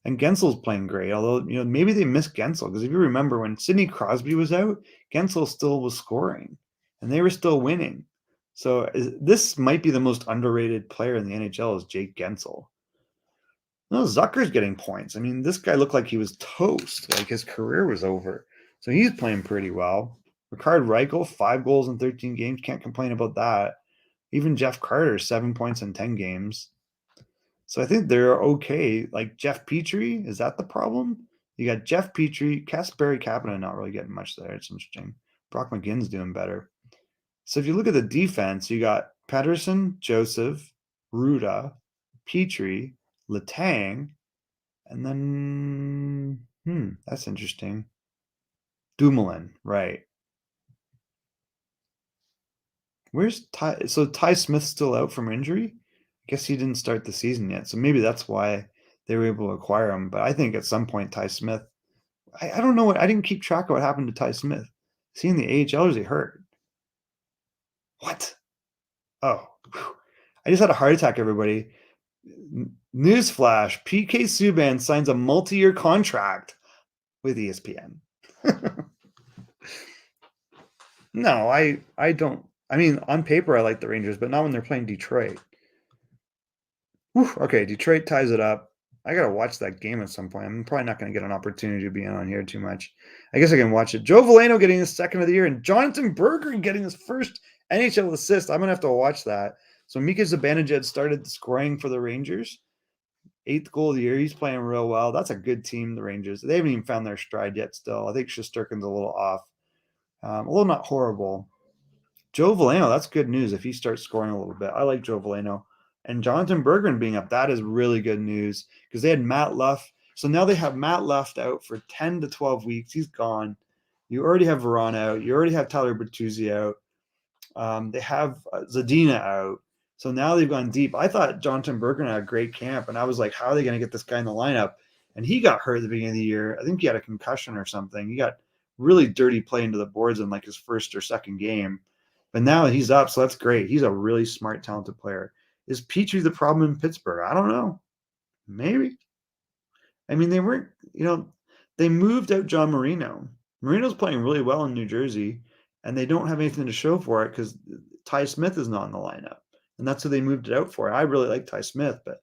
And Gensel's playing great. Although, maybe they missed Gensel. Because if you remember, when Sidney Crosby was out, Gensel still was scoring. And they were still winning. So this might be the most underrated player in the NHL is Jake Gensel. No, Zucker's getting points. I mean, this guy looked like he was toast. Like his career was over. So he's playing pretty well. Rickard Reichel, 5 goals in 13 games. Can't complain about that. Even Jeff Carter, 7 points in 10 games. So I think they're okay. Like Jeff Petrie, is that the problem? You got Jeff Petrie, Kasperi Kapanen not really getting much there. It's interesting. Brock McGinn's doing better. So if you look at the defense, you got Pettersson, Joseph, Ruda, Petrie, Letang, and then that's interesting. Dumoulin, right. Where's Ty? So Ty Smith's still out from injury? I guess he didn't start the season yet. So maybe that's why they were able to acquire him. But I think at some point Ty Smith, I don't know I didn't keep track of what happened to Ty Smith. Is he in the AHL or is he hurt? What? Oh, whew. I just had a heart attack, everybody. Newsflash, PK Subban signs a multi-year contract with ESPN. No, I don't. I mean, on paper, I like the Rangers, but not when they're playing Detroit. Whew, okay, Detroit ties it up. I got to watch that game at some point. I'm probably not going to get an opportunity to be on here too much. I guess I can watch it. Joe Veleno getting his second of the year and Jonathan Berger getting his first NHL assist. I'm going to have to watch that. So Mika Zibanejad started scoring for the Rangers. 8th goal of the year. He's playing real well. That's a good team, the Rangers. They haven't even found their stride yet still. I think Shesterkin's a little off. A little not horrible. Joe Veleno, that's good news if he starts scoring a little bit. I like Joe Veleno. And Jonathan Berggren being up, that is really good news because they had Matt Luff. So now they have Matt Luff out for 10 to 12 weeks. He's gone. You already have Veron out. You already have Tyler Bertuzzi out. They have Zadina out. So now they've gone deep. I thought Jonathan Berggren had a great camp, and I was like, how are they going to get this guy in the lineup? And he got hurt at the beginning of the year. I think he had a concussion or something. He got really dirty play into the boards in like his first or second game. But now he's up, so that's great. He's a really smart, talented player. Is Petrie the problem in Pittsburgh? I don't know. Maybe. I mean, they weren't, they moved out John Marino. Marino's playing really well in New Jersey, and they don't have anything to show for it because Ty Smith is not in the lineup. And that's who they moved it out for. I really like Ty Smith, but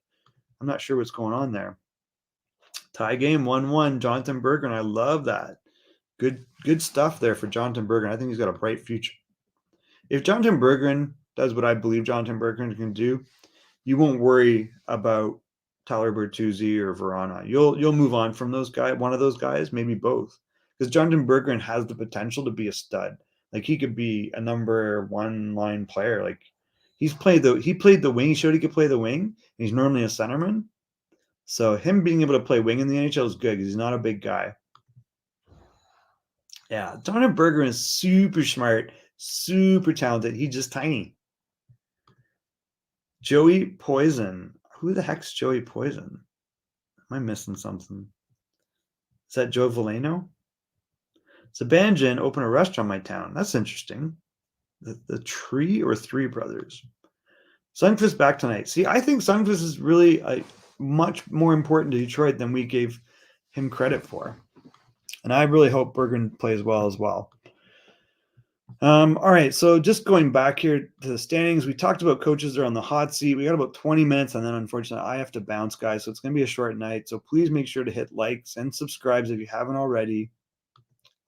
I'm not sure what's going on there. Tie game 1-1, Jonathan Berggren. I love that. Good stuff there for Jonathan Berggren. I think he's got a bright future. If Jonathan Berggren does what I believe Jonathan Berggren can do, you won't worry about Tyler Bertuzzi or Verona. You'll move on from those guys, one of those guys, maybe both. Because Jonathan Berggren has the potential to be a stud. Like he could be a number 1 line player. Like he played the wing. He showed he could play the wing. And he's normally a centerman. So him being able to play wing in the NHL is good because he's not a big guy. Yeah, Jonathan Berggren is super smart, super talented. He's just tiny. Joey Poison. Who the heck's Joey Poison? Am I missing something? Is that Joe Veleno? Zibanejad opened a restaurant in my town. That's interesting. The Tree or Three Brothers. Sundqvist back tonight. See, I think Sundqvist is really much more important to Detroit than we gave him credit for. And I really hope Berggren plays well as well. All right, so just going back here to the standings, we talked about coaches that are on the hot seat. We got about 20 minutes, and then unfortunately, I have to bounce, guys. So it's going to be a short night. So please make sure to hit likes and subscribes if you haven't already.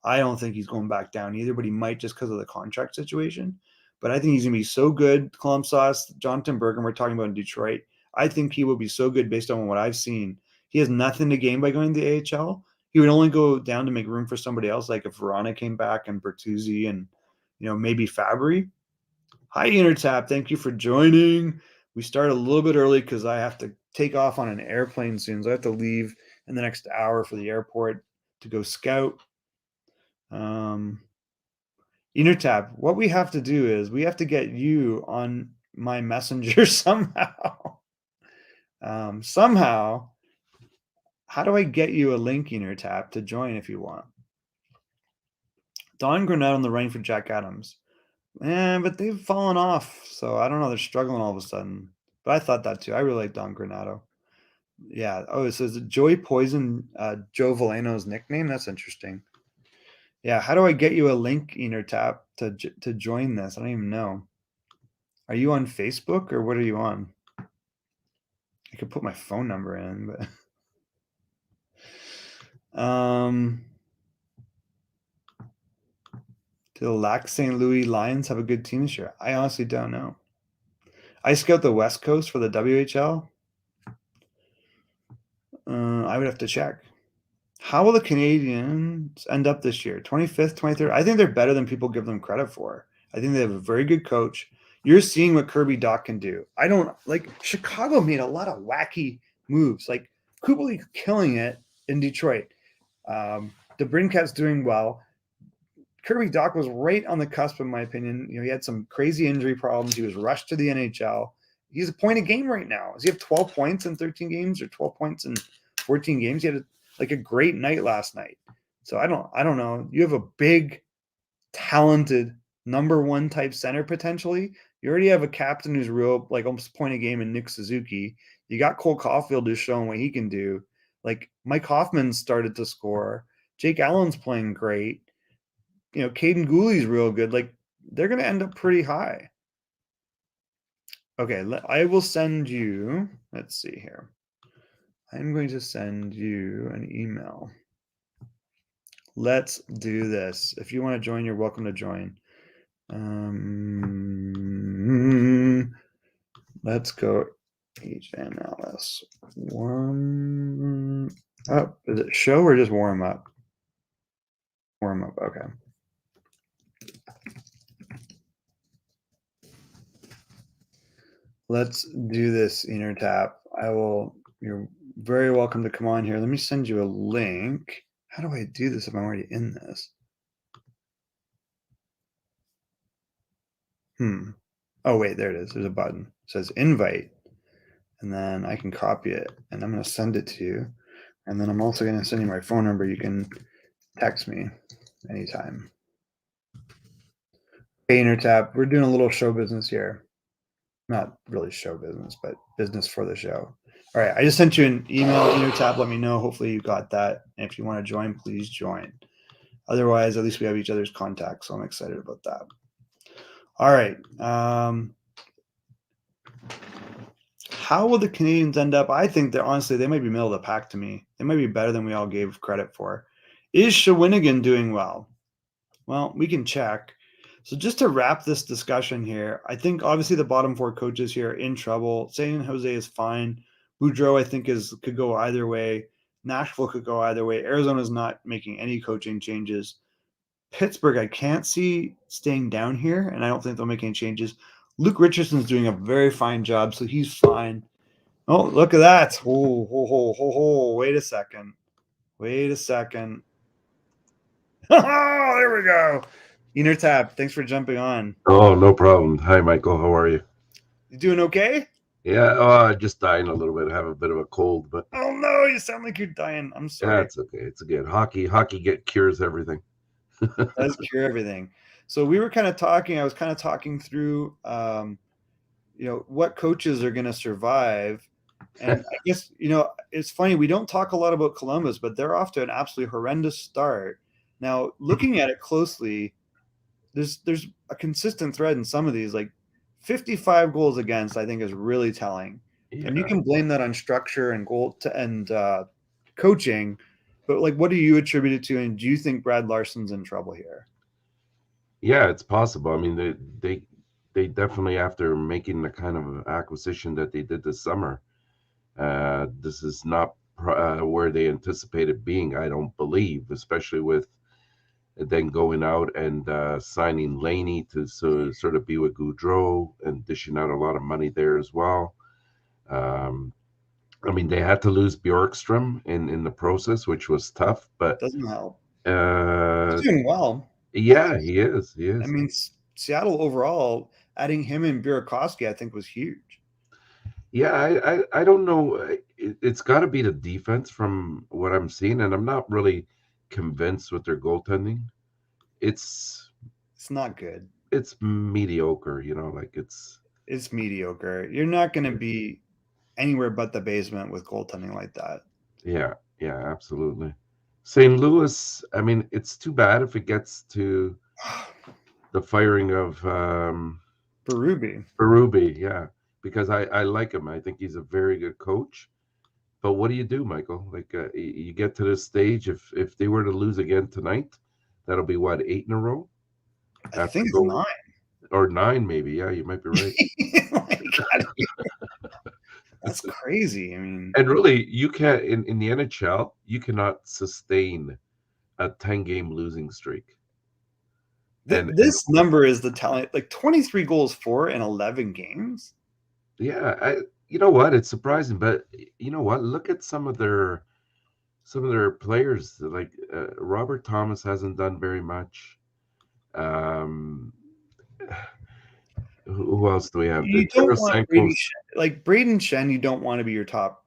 I don't think he's going back down either, but he might just because of the contract situation. But I think he's going to be so good. Clump Sauce, Jonathan Bergen, we're talking about in Detroit. I think he will be so good based on what I've seen. He has nothing to gain by going to the AHL. He would only go down to make room for somebody else, like if Verona came back and Bertuzzi and maybe Fabry. Hi, ENORTAP. Thank you for joining. We start a little bit early because I have to take off on an airplane soon. So I have to leave in the next hour for the airport to go scout. ENORTAP, what we have to do is we have to get you on my messenger somehow. Somehow, how do I get you a link, ENORTAP, to join if you want? Don Grenade on the running for Jack Adams. But they've fallen off, so I don't know. They're struggling all of a sudden. But I thought that too. I really like Don Granado. Yeah. Oh, so is it Joey Poison, Joe Villano's nickname? That's interesting. Yeah. How do I get you a link, ENORTAP, to join this? I don't even know. Are you on Facebook or what are you on? I could put my phone number in, but do the Lac St. Louis Lions have a good team this year? I honestly don't know. I scout the West Coast for the WHL. I would have to check. How will the Canadians end up this year? 25th, 23rd? I think they're better than people give them credit for. I think they have a very good coach. You're seeing what Kirby Dach can do. I don't like Chicago made a lot of wacky moves. Like Kubalik killing it in Detroit. DeBrincat's doing well. Kirby Dach was right on the cusp, in my opinion. He had some crazy injury problems. He was rushed to the NHL. He's a point a game right now. Does he have 12 points in 13 games or 12 points in 14 games? He had a great night last night. So I don't know. You have a big, talented number one type center potentially. You already have a captain who's real, like almost point a game in Nick Suzuki. You got Cole Caulfield who's showing what he can do. Like Mike Hoffman started to score. Jake Allen's playing great. Caden Gooley's real good. Like they're going to end up pretty high. Okay, I will send you, let's see here. I'm going to send you an email. Let's do this. If you want to join, you're welcome to join. Let's go HMLS. Warm up. Is it show or just warm up? Warm up, okay. Let's do this, ENORTAP. You're very welcome to come on here. Let me send you a link. How do I do this if I'm already in this? Oh, wait, there it is. There's a button. It says invite. And then I can copy it. And I'm going to send it to you. And then I'm also going to send you my phone number. You can text me anytime. Hey, ENORTAP, we're doing a little show business here. Not really show business, but business for the show. All right, I just sent you an email, ENORTAP. Let me know. Hopefully you got that. And if you want to join, please join. Otherwise, at least we have each other's contacts, so I'm excited about that. All right. How will the Canadians end up? I think they're honestly, they might be middle of the pack to me. They might be better than we all gave credit for. Is Shawinigan doing well? Well, we can check. So just to wrap this discussion here, I think obviously the bottom four coaches here are in trouble. San Jose is fine. Boudreau, I think, could go either way. Nashville could go either way. Arizona's not making any coaching changes. Pittsburgh, I can't see staying down here, and I don't think they'll make any changes. Luke Richardson's doing a very fine job, so he's fine. Oh, look at that. Wait a second. Wait a second. Oh, there we go. ENORTAP, thanks for jumping on. Oh, no problem. Hi, Michael. How are you? You doing okay? Yeah, just dying a little bit. I have a bit of a cold, but oh no, you sound like you're dying. I'm sorry. Yeah, it's okay. It's good. Hockey cures everything. It does cure everything. So we were kind of talking. I was kind of talking through, what coaches are going to survive, and I guess it's funny. We don't talk a lot about Columbus, but they're off to an absolutely horrendous start. Now, looking at it closely, there's a consistent thread in some of these. Like 55 goals against, I think, is really telling. And you Yeah. can blame that on structure and coaching, but like, what do you attribute it to? And do you think Brad Larsen's in trouble here? Yeah, it's possible. I mean, they definitely, after making the kind of acquisition that they did this summer, this is not where they anticipated being, I don't believe, especially with then going out and signing Laney to sort of be with Goudreau and dishing out a lot of money there as well. I mean, they had to lose Bjorkstrom in the process, which was tough, but Doesn't help. uh, He's doing well. yeah, he is. He I is. mean, Seattle overall, adding him and Burakovsky, I think, was huge. Yeah, I don't know. It's got to be the defense from what I'm seeing, and I'm not really convinced with their goaltending. It's It's not good. it's mediocre, like It's mediocre. You're not going to be anywhere but the basement with goaltending like that. yeah, yeah, absolutely. St. Louis, I mean, it's too bad if it gets to the firing of Berube. yeah, because I like him. I think he's a very good coach. But what do you do, Michael? Like you get to this stage, if they were to lose again tonight, that'll be what, 8 in a row? I think it's 9. Or 9 maybe. Yeah, you might be right. That's crazy. I mean, and really, you can't in the NHL, you cannot sustain a 10-game losing streak. This number is the talent, like 23 goals for in 11 games. Yeah, you know what? It's surprising, but you know what? Look at some of their players. Like Robert Thomas hasn't done very much. Who else do we have? You don't want Braden Shen. You don't want to be your top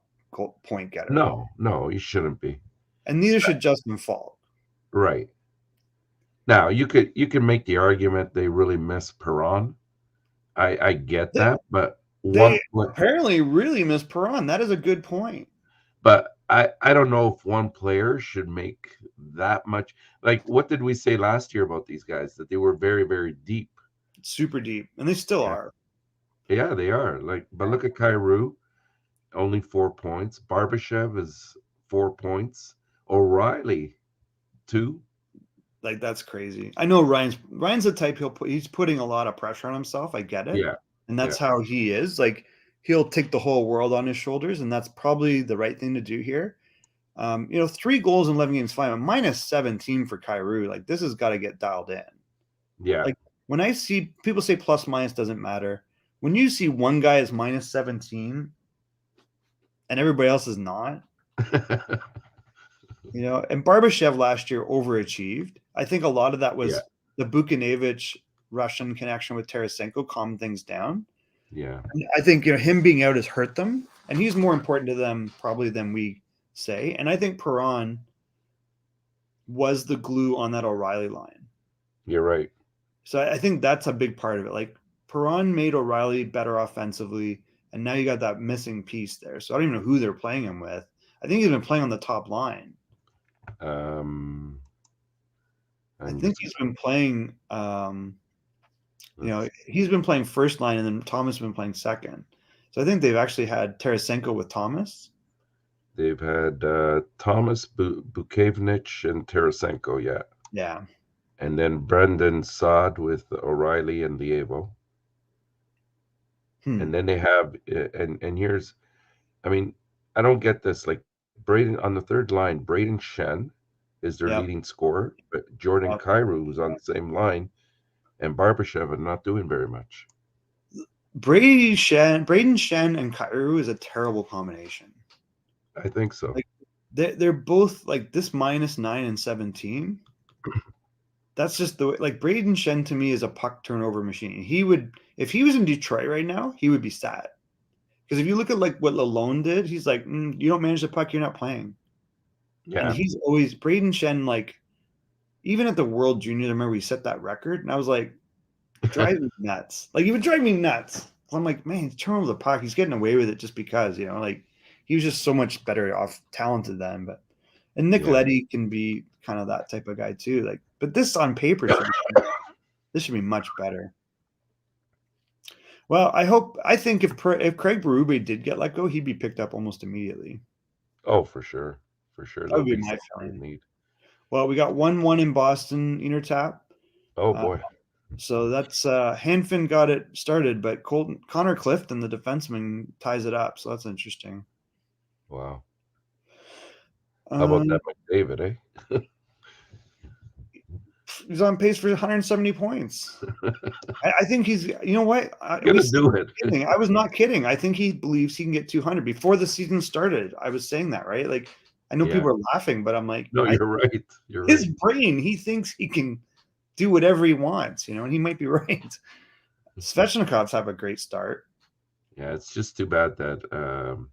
point getter. No, he shouldn't be. And neither should Justin Falk. Right. Now you can make the argument they really miss Perron. I get that, but they apparently really miss Perron. That is a good point. But I don't know if one player should make that much. Like, what did we say last year about these guys? That they were very, very deep. Super deep. And they still are. Yeah, they are. Like, but look at Kyrou, only 4 points. Barbashev is 4 points. O'Reilly, 2. Like, that's crazy. I know Ryan's the type he's putting a lot of pressure on himself. I get it. Yeah. And that's how he is. Like, he'll take the whole world on his shoulders, and that's probably the right thing to do here. 3 goals in 11 games, fine. Minus 17 for Kyrou. Like, this has got to get dialed in. Yeah. Like, when I see people say plus minus doesn't matter, when you see one guy is minus 17 and everybody else is not, and Barbashev last year overachieved. I think a lot of that was the Buchnevich Russian connection with Tarasenko calmed things down. Yeah. And I think him being out has hurt them, and he's more important to them probably than we say. And I think Perron was the glue on that O'Reilly line. You're right. So I think that's a big part of it. Like, Perron made O'Reilly better offensively, and now you got that missing piece there. So I don't even know who they're playing him with. I think he's been playing on the top line. I think he's been playing. He's been playing first line, and then Thomas has been playing second. So I think they've actually had Tarasenko with Thomas. They've had Thomas, Buchnevich, and Tarasenko. Yeah. Yeah. And then Brendan Saad with O'Reilly and Lievo. And then they have, and here's, I mean, I don't get this. Like, Braden on the third line, Braden Shen is their leading scorer, but Jordan Kyrou is on the same line, and Barbashev are not doing very much. Braden Shen and Kyrou is a terrible combination. I think so. Like, they're both like this minus 9 and 17. That's just the way. Like, Braden Shen to me is a puck turnover machine. He would, if he was in Detroit right now, he would be sad. Because if you look at like what Lalonde did, he's like, you don't manage the puck, you're not playing. Yeah. And he's always Braden Shen, like, even at the World Juniors, I remember he set that record, and I was like, drive me nuts. Like, he would drive me nuts. I'm like, man, he's turning over the puck. He's getting away with it just because, like, he was just so much better talented than. And Nicoletti can be kind of that type of guy too. Like, but this on paper, This should be much better. Well, I think if Craig Berube did get let go, he'd be picked up almost immediately. Oh, for sure. For sure. That would There'll be be my somebody in feeling. need. Well, we got 1-1 in Boston, ENORTAP. Oh, boy. So that's Hanfin got it started, but Connor Clifton, the defenseman, ties it up. So that's interesting. Wow. How about that McDavid, eh? He's on pace for 170 points. I think he's, you know what? Gonna do it. I was not kidding. I think he believes he can get 200 before the season started. I was saying that, right? Like, I know people are laughing, but I'm like, no, you're right. You're his right. brain, he thinks he can do whatever he wants, and he might be right. Svechnikovs have a great start. Yeah, it's just too bad that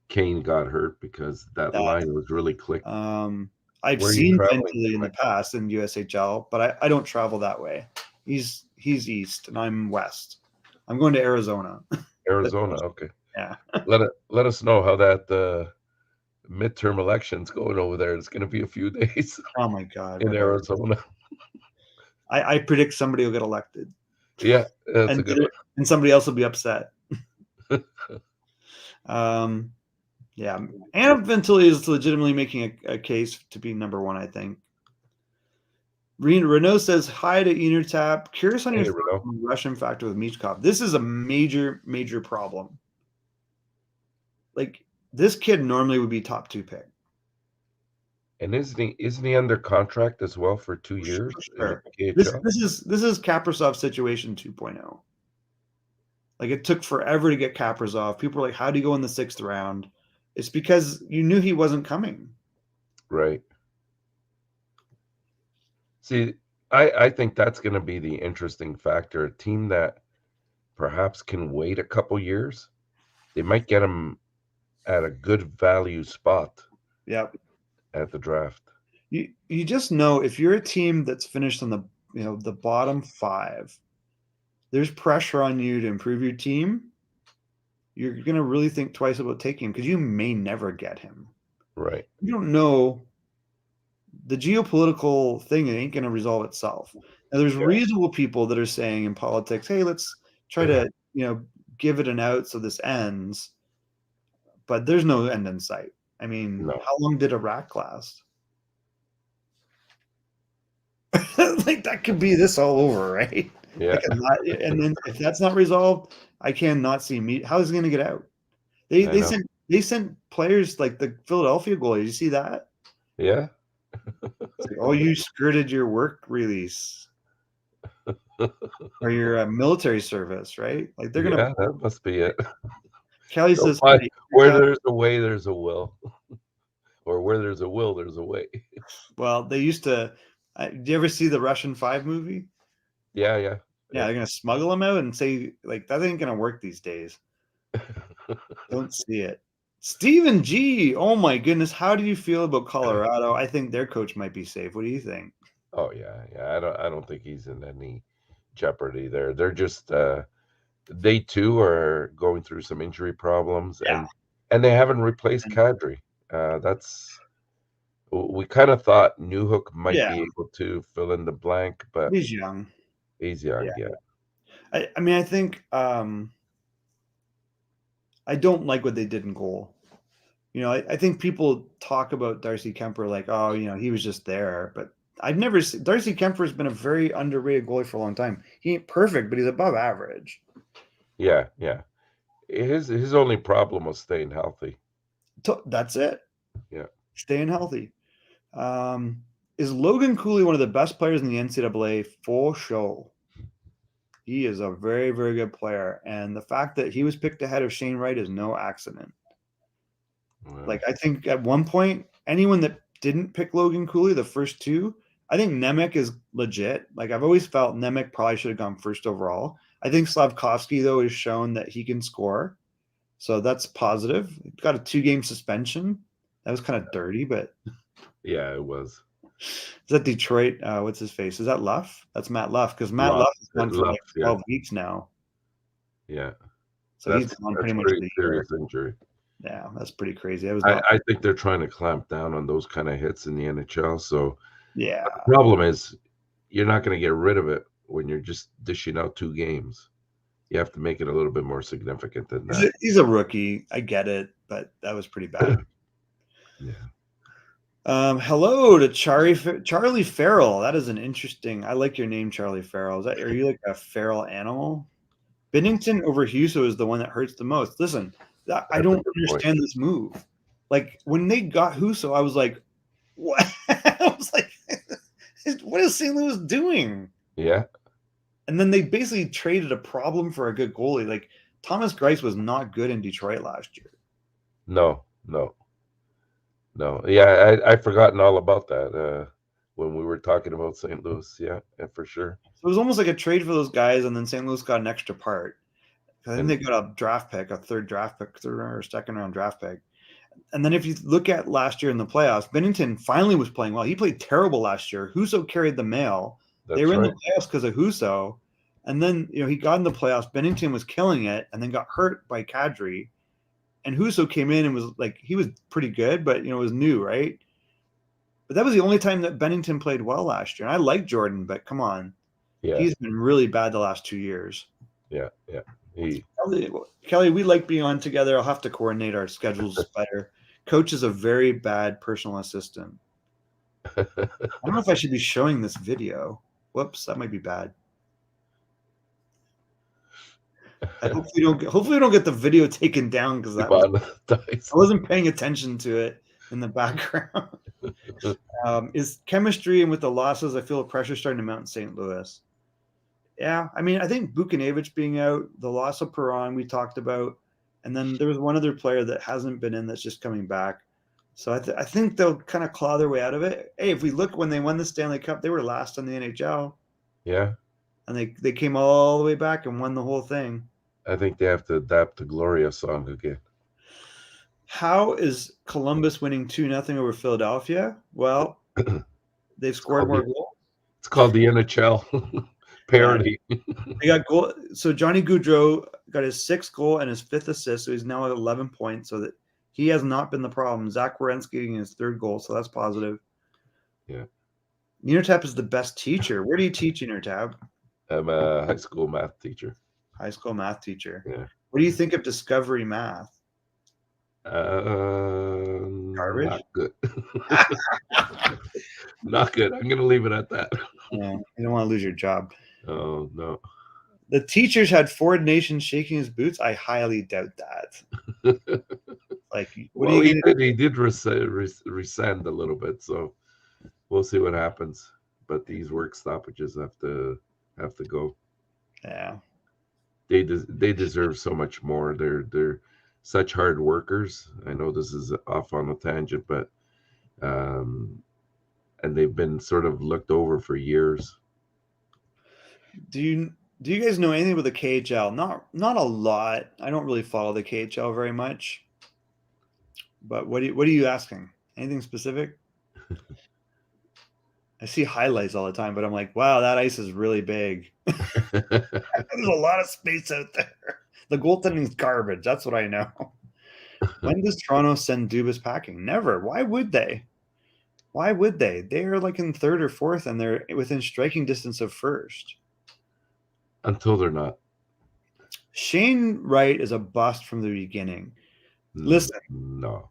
Kane got hurt because that line was really clicked. I've seen Bentley in the past in USHL, but I don't travel that way. He's east and I'm west. I'm going to Arizona. Arizona, okay. Yeah. Let us know how that midterm election's going over there. It's going to be a few days. Oh my God! In Arizona. I predict somebody will get elected. Yeah, that's a good one. And somebody else will be upset. Yeah, and Ventili is legitimately making a case to be number one, I think. Renault says hi to ENORTAP. Curious on your Russian factor with Michkov. This is a major, major problem. Like, this kid normally would be top 2 pick. And isn't he under contract as well for 2 years? Sure. This is Kaprizov situation 2.0. Like, it took forever to get Kaprizov. People were like, how do you go in the 6th round? It's because you knew he wasn't coming. Right. See, I think that's going to be the interesting factor. A team that perhaps can wait a couple years, they might get him at a good value spot. Yep. At the draft. You just know if you're a team that's finished on the bottom 5, there's pressure on you to improve your team. You're going to really think twice about taking him because you may never get him. Right. You don't know. The geopolitical thing, it ain't going to resolve itself. Now, there's reasonable people that are saying in politics, hey, let's try to, give it an out so this ends. But there's no end in sight. I mean, How long did Iraq last? Like, that could be this all over, right? Yeah. And then if that's not resolved, I cannot see me. How is he going to get out? They sent players like the Philadelphia goalie. Did you see that? Yeah. Like, oh, you skirted your work release or your military service, right? Like, they're gonna. Yeah, that must be it. Kelly says, "Where there's a way, there's a will." Or where there's a will, there's a way. Well, they used to. Do you ever see the Russian 5 movie? Yeah. Yeah, they're gonna smuggle them out and say, like, that ain't gonna work these days. Don't see it. Stephen G. Oh my goodness, how do you feel about Colorado? I think their coach might be safe. What do you think? Oh yeah. I don't think he's in any jeopardy there. They're just they too are going through some injury problems, and they haven't replaced Kadri. We kind of thought Newhook might be able to fill in the blank, but he's young. Yeah. I mean, I think I don't like what they did in goal. I think people talk about Darcy Kemper like, oh, he was just there, but I've never seen Darcy Kemper has been a very underrated goalie for a long time. He ain't perfect, but he's above average. Yeah. His only problem was staying healthy. That's it. Yeah. Staying healthy. Is Logan Cooley one of the best players in the NCAA? For sure. He is a very, very good player. And the fact that he was picked ahead of Shane Wright is no accident. Wow. Like, I think at one point, anyone that didn't pick Logan Cooley, the first 2, I think Nemec is legit. Like, I've always felt Nemec probably should have gone first overall. I think Slavkovsky, though, has shown that he can score. So that's positive. He got a 2-game suspension. That was kind of dirty, but. Yeah, it was. Is that Detroit? What's his face? Is that Luff? That's Matt Luff, because Matt Luff has gone for like 12 weeks now. Yeah. So he's gone pretty much the serious injury. Yeah, that's pretty crazy. I think they're trying to clamp down on those kind of hits in the NHL. So yeah, the problem is you're not going to get rid of it when you're just dishing out 2 games. You have to make it a little bit more significant than that. He's a rookie. I get it, but that was pretty bad. Yeah. Hello to Charlie Farrell. That is an interesting. I like your name, Charlie Farrell. Are you like a feral animal? Binnington over Huso is the one that hurts the most. Listen, I don't understand this move. Like when they got Huso, I was like, what? I was like, what is St. Louis doing? Yeah. And then they basically traded a problem for a good goalie. Like Thomas Greiss was not good in Detroit last year. No. Yeah, I've forgotten all about that when we were talking about St. Louis. Yeah, for sure. So it was almost like a trade for those guys, and then St. Louis got an extra part. I think they got a draft pick, a third or second round draft pick. And then if you look at last year in the playoffs, Binnington finally was playing well. He played terrible last year. Huso carried the mail. They were in the playoffs because of Huso. And then, he got in the playoffs. Binnington was killing it and then got hurt by Kadri. And Huso came in and was like, he was pretty good, but, it was new, right? But that was the only time that Binnington played well last year. And I like Jordan, but come on. Yeah. He's been really bad the last 2 years. Yeah. Kelly, we like being on together. I'll have to coordinate our schedules better. Coach is a very bad personal assistant. I don't know if I should be showing this video. Whoops, that might be bad. Hopefully we don't get the video taken down because I wasn't paying attention to it in the background. Is chemistry, and with the losses, I feel the pressure starting to mount in St. Louis. Yeah, I mean, I think Buchnevich being out, the loss of Perron we talked about, and then there was one other player that hasn't been in that's just coming back. So I think they'll kind of claw their way out of it. Hey, if we look when they won the Stanley Cup, they were last in the NHL. Yeah. And they came all the way back and won the whole thing. I think they have to adapt the Gloria song again. How is Columbus winning 2-0 over Philadelphia? Well, they've scored more goals. It's called the NHL. Parody. They got goal. So Johnny Gaudreau got his 6th goal and his 5th assist. So he's now at 11 points. So that he has not been the problem. Zach Werenski getting his 3rd goal. So that's positive. Yeah. ENORTAP is the best teacher. Where do you teach, ENORTAP? I'm a high school math teacher. High school math teacher. Yeah. What do you think of Discovery Math? Garbage. Not good. Not good. I'm going to leave it at that. Yeah, you don't want to lose your job. Oh, no. The teachers had Ford Nation shaking his boots. I highly doubt that. Like, he did rescind a little bit, so we'll see what happens. But these work stoppages have to go. Yeah, they deserve so much more. They're such hard workers. I know this is off on a tangent, but and they've been sort of looked over for years. Do you guys know anything about the KHL? Not a lot. I don't really follow the KHL very much. But what are you asking? Anything specific? I see highlights all the time, but I'm like, wow, that ice is really big. There's a lot of space out there. The goaltending's garbage. That's what I know. When does Toronto send Dubas packing? Never. Why would they? Why would they? They are like in 3rd or 4th, and they're within striking distance of 1st. Until they're not. Shane Wright is a bust from the beginning. Listen. No.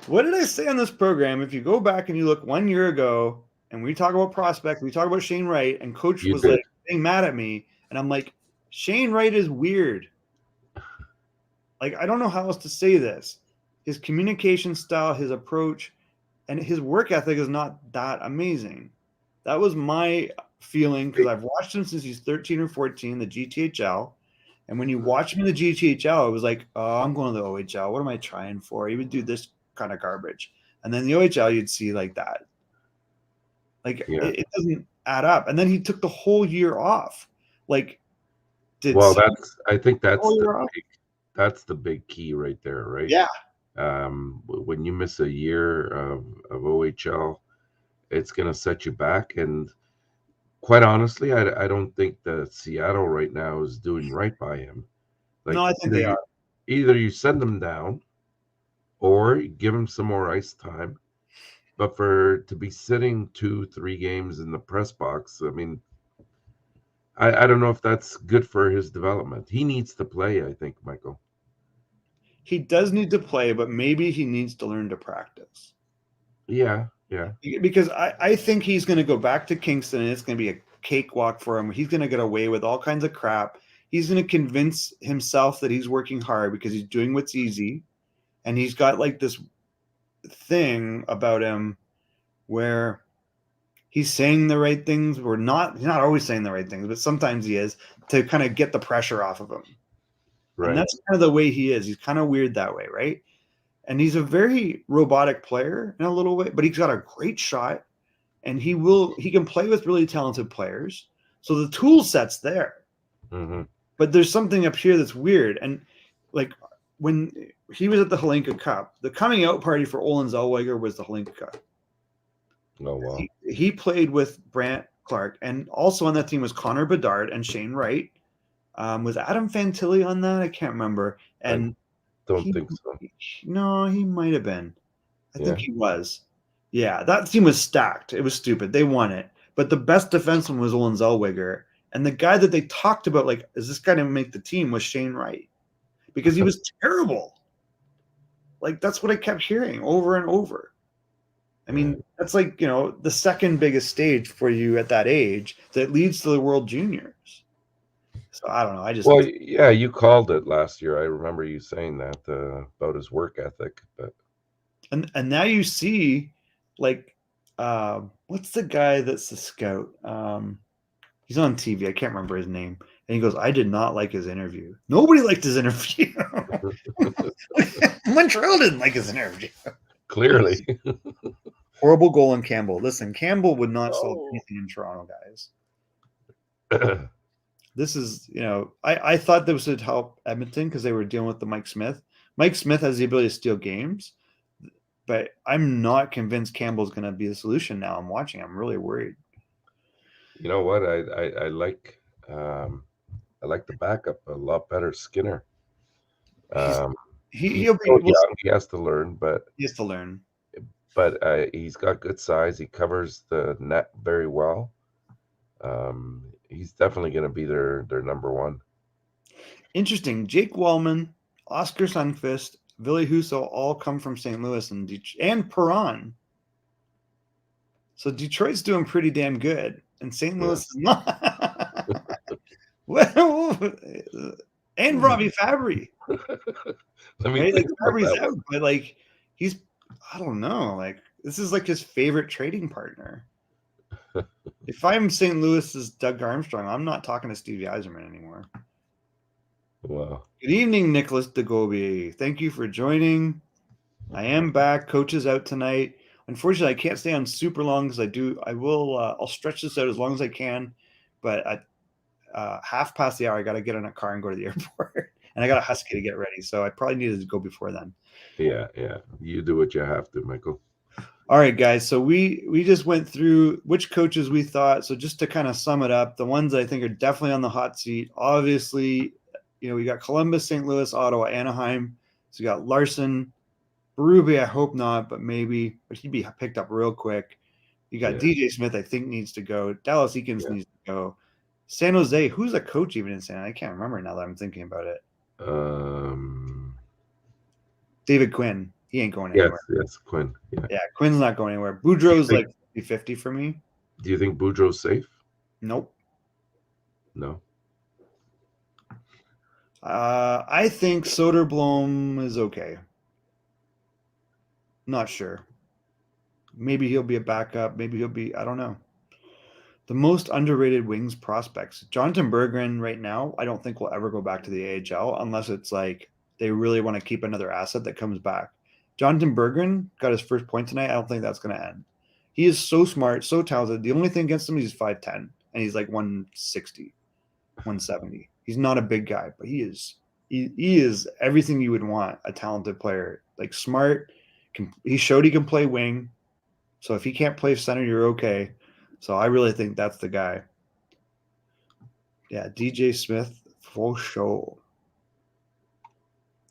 What did I say on this program? If you go back and you look 1 year ago and we talk about prospects, we talk about Shane Wright, and Coach was like getting mad at me, and I'm like, Shane Wright is weird. Like, I don't know how else to say this. His communication style, his approach, and his work ethic is not that amazing. That was my feeling because I've watched him since he's 13 or 14, the GTHL. And when you watch him in the GTHL, it was like, oh, I'm going to the OHL. What am I trying for? He would do this kind of garbage. And then the OHL, you'd see like that. Like, it doesn't add up. And then he took the whole year off. Like, I think that's the big key right there, right? Yeah. When you miss a year of OHL, it's going to set you back. And quite honestly, I don't think that Seattle right now is doing right by him. Like, no, I think they are. Either you send him down or you give him some more ice time. But for to be sitting 2, 3 games in the press box, I mean, I don't know if that's good for his development. He needs to play, I think, Michael. He does need to play, but maybe he needs to learn to practice. Yeah. Because I think he's going to go back to Kingston and it's going to be a cakewalk for him. He's going to get away with all kinds of crap. He's going to convince himself that he's working hard because he's doing what's easy. And he's got like this thing about him where he's saying the right things. He's not always saying the right things, but sometimes he is, to kind of get the pressure off of him. Right. And that's kind of the way he is. He's kind of weird that way, right? And he's a very robotic player in a little way, but he's got a great shot, and he can play with really talented players. So the tool set's there. Mm-hmm. But there's something up here that's weird. And like when he was at the Hlinka Cup, the coming out party for Olin Zellweger was the Hlinka Cup. Oh, wow. He played with Brant Clark, and also on that team was Connor Bedard and Shane Wright. Was Adam Fantilli on that? I can't remember. And don't think so. No, he might have been. I think he was. Yeah, that team was stacked. It was stupid. They won it. But the best defenseman was Olin Zellweger. And the guy that they talked about, like, is this guy going to make the team, was Shane Wright. Because he was terrible. Like, that's what I kept hearing over and over. I mean, that's like, the second biggest stage for you at that age that leads to the World Juniors. So I don't know. Well, yeah, you called it last year. I remember you saying that about his work ethic. But and now you see, like, what's the guy that's the scout? He's on TV. I can't remember his name. And he goes, I did not like his interview. Nobody liked his interview. Montreal didn't like his interview. Clearly. Horrible goal on Campbell. Listen, Campbell would not sell anything in Toronto, guys. This is, I thought this would help Edmonton because they were dealing with the Mike Smith. Mike Smith has the ability to steal games, but I'm not convinced Campbell's going to be the solution now. I'm watching. I'm really worried. You know what? I like the backup a lot better, Skinner. He's still young. He has to learn, but he has to learn. But he's got good size. He covers the net very well. He's definitely going to be their number one. Interesting. Jake Wellman, Oscar Sundqvist, Ville Husso all come from St. Louis and Perron. So Detroit's doing pretty damn good, and St. Louis is not. Well, and Robbie Fabry. Right? Like, Fabry's out, but like he's, I don't know, like this is like his favorite trading partner. If I'm St. Louis's Doug Armstrong, I'm not talking to Stevie Yzerman anymore. Wow. Good evening, Nicholas DeGobier. Thank you for joining. I am back. Coach is out tonight. Unfortunately, I can't stay on super long because I'll stretch this out as long as I can. But at half past the hour, I got to get in a car and go to the airport. And I got a Husky to get ready. So I probably needed to go before then. Yeah. You do what you have to, Michael. All right, guys. So we just went through which coaches we thought. So just to kind of sum it up, the ones I think are definitely on the hot seat. Obviously, we got Columbus, St. Louis, Ottawa, Anaheim. So we got Larson, Berube, I hope not, but maybe. But he'd be picked up real quick. You got DJ Smith, I think needs to go. Dallas Eakins needs to go. San Jose, who's a coach even in San? I can't remember now that I'm thinking about it. David Quinn. He ain't going anywhere. Yes, Quinn. Yeah, Quinn's not going anywhere. Boudreau's like 50-50 for me. Do you think Boudreau's safe? Nope. No. I think Soderblom is okay. Not sure. Maybe he'll be a backup. Maybe he'll be, I don't know. The most underrated Wings prospects. Jonathan Berggren right now, I don't think will ever go back to the AHL unless it's like they really want to keep another asset that comes back. Jonathan Berggren got his first point tonight. I don't think that's going to end. He is so smart, so talented. The only thing against him is he's 5'10", and he's like 160, 170. He's not a big guy, but he is everything you would want a talented player. Like smart. He showed he can play wing. So if he can't play center, you're okay. So I really think that's the guy. Yeah, DJ Smith for sure.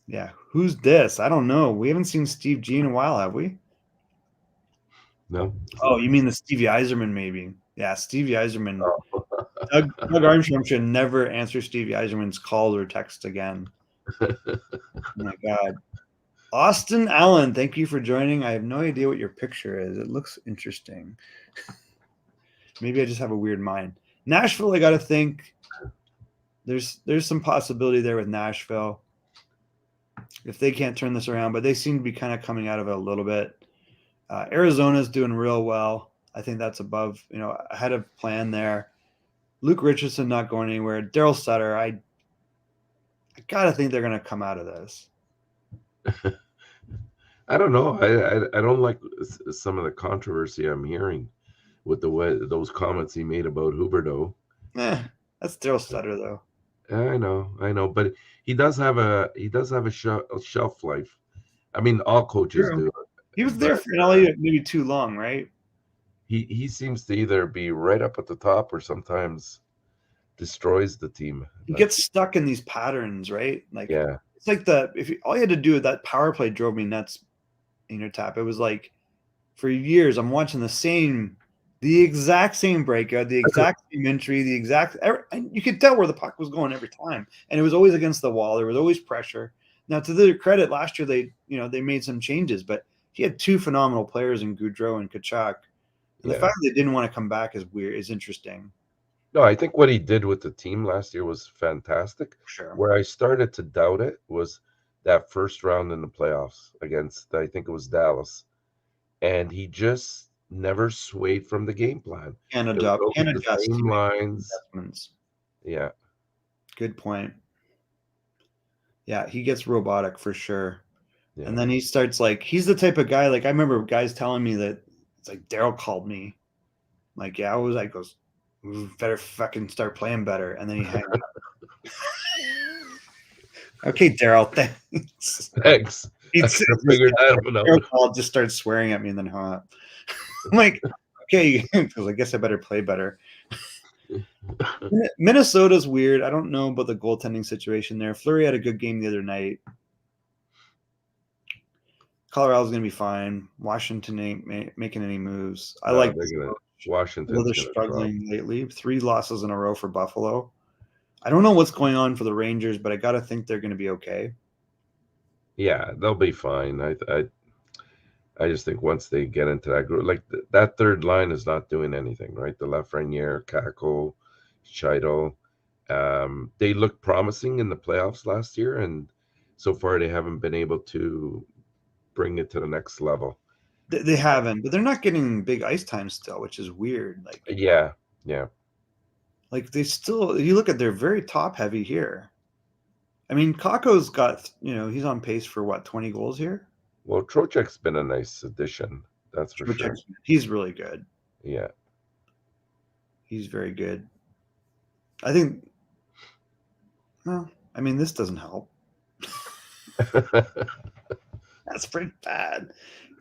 Yeah, who's this? I don't know. We haven't seen Steve G in a while, have we? No, it's Oh, not. you mean the Stevie Eiserman, maybe? Yeah, Stevie Eiserman. Oh. Doug Armstrong should never answer Stevie Eiserman's calls or texts again. Oh my God. Austin Allen, thank you for joining. I have no idea what your picture is. It looks interesting. Maybe I just have a weird mind. Nashville, I got to think there's some possibility there with Nashville if they can't turn this around, but they seem to be kind of coming out of it a little bit. Arizona's doing real well. I think that's above, ahead of plan there. Luke Richardson not going anywhere. Daryl Sutter, I gotta think they're gonna come out of this. I don't know. I don't like some of the controversy I'm hearing with the way those comments he made about Huberdeau. That's Daryl Sutter though. I know, but he does have a shelf life. I mean, all coaches do. He was there for maybe too long, right? He seems to either be right up at the top or sometimes destroys the team. He gets stuck in these patterns, right? Like, yeah, it's like all you had to do with that power play drove me nuts. ENORTAP. It was like for years I'm watching the exact same breakout, the exact same entry, you could tell where the puck was going every time, and it was always against the wall. There was always pressure. Now, to their credit, last year they made some changes, but he had two phenomenal players in Gaudreau and Tkachuk. And the fact that they didn't want to come back is interesting. No, I think what he did with the team last year was fantastic. Sure. Where I started to doubt it was that first round in the playoffs against, I think it was Dallas, and he just never swayed from the game plan. And adjust the same lines. Yeah. Good point. Yeah, he gets robotic for sure. Yeah. And then he starts he's the type of guy, I remember guys telling me that it's like Daryl called me. Like, yeah, I was like, goes, better fucking start playing better. And then he hangs up. Okay, Daryl, thanks. Thanks. Daryl just started swearing at me and then hung up. I'm like, okay, because I guess I better play better. Minnesota's weird. I don't know about the goaltending situation there. Fleury had a good game the other night. Colorado's going to be fine. Washington ain't making any moves. I like Washington. They're struggling lately. 3 losses in a row for Buffalo. I don't know what's going on for the Rangers, but I got to think they're going to be okay. Yeah, they'll be fine. I just think once they get into that group, that third line is not doing anything, right? The Lafreniere, Kako, Scheidel, they looked promising in the playoffs last year, and so far they haven't been able to bring it to the next level. They haven't, but they're not getting big ice time still, which is weird. Yeah. They still, you look at, they're very top heavy here. I mean, Kako's got, he's on pace for 20 goals here? Well, Trocheck's been a nice addition. That's for sure. He's really good. Yeah. He's very good. I think, this doesn't help. That's pretty bad.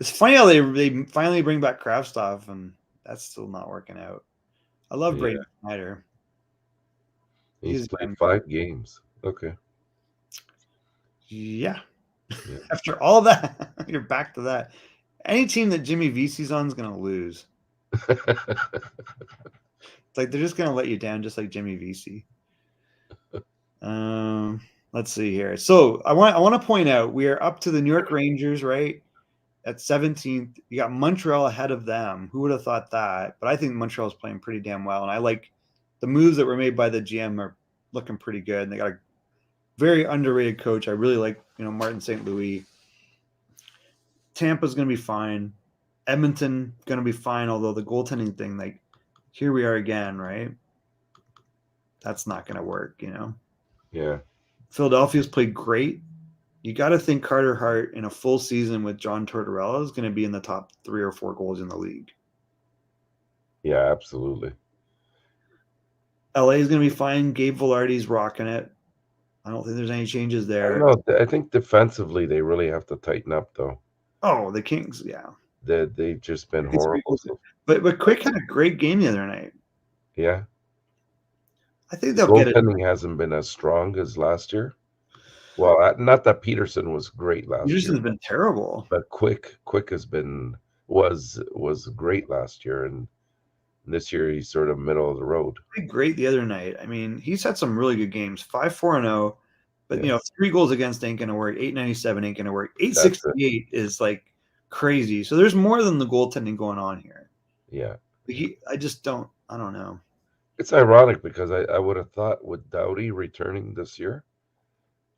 It's funny how they finally bring back Kravtsov, and that's still not working out. I love Braden Schneider. He's played 5 games. Okay. Yeah. After all that, you're back to that. Any team that Jimmy Vesey's on is going to lose. It's they're just going to let you down, just like Jimmy Vesey. Let's see here. So I want to point out we are up to the New York Rangers, right? At 17th. You got Montreal ahead of them. Who would have thought that? But I think Montreal is playing pretty damn well, and I like the moves that were made by the GM are looking pretty good. And they got a very underrated coach. I really like, Martin St. Louis. Tampa's going to be fine. Edmonton going to be fine, although the goaltending thing, here we are again, right? That's not going to work, Yeah. Philadelphia's played great. You got to think Carter Hart in a full season with John Tortorella is going to be in the top 3 or 4 goals in the league. Yeah, absolutely. LA is going to be fine. Gabe Vilardi's rocking it. I don't think there's any changes there. No, I think defensively they really have to tighten up, though. Oh, the Kings, yeah. They've just been horrible. But Quick had a great game the other night. Yeah. I think they'll get it. Goaltending hasn't been as strong as last year. Well, not that Peterson was great last year. Peterson's been terrible. But Quick has been was great last year, and this year he's sort of middle of the road. Played great the other night. I mean, he's had some really good games. 5-4-0, but Yeah, 3 goals against ain't gonna work. 897 ain't gonna work. that's it. 868 is like crazy. So there's more than the goaltending going on here. Yeah, I don't know. it's ironic because I would have thought with Doughty returning this year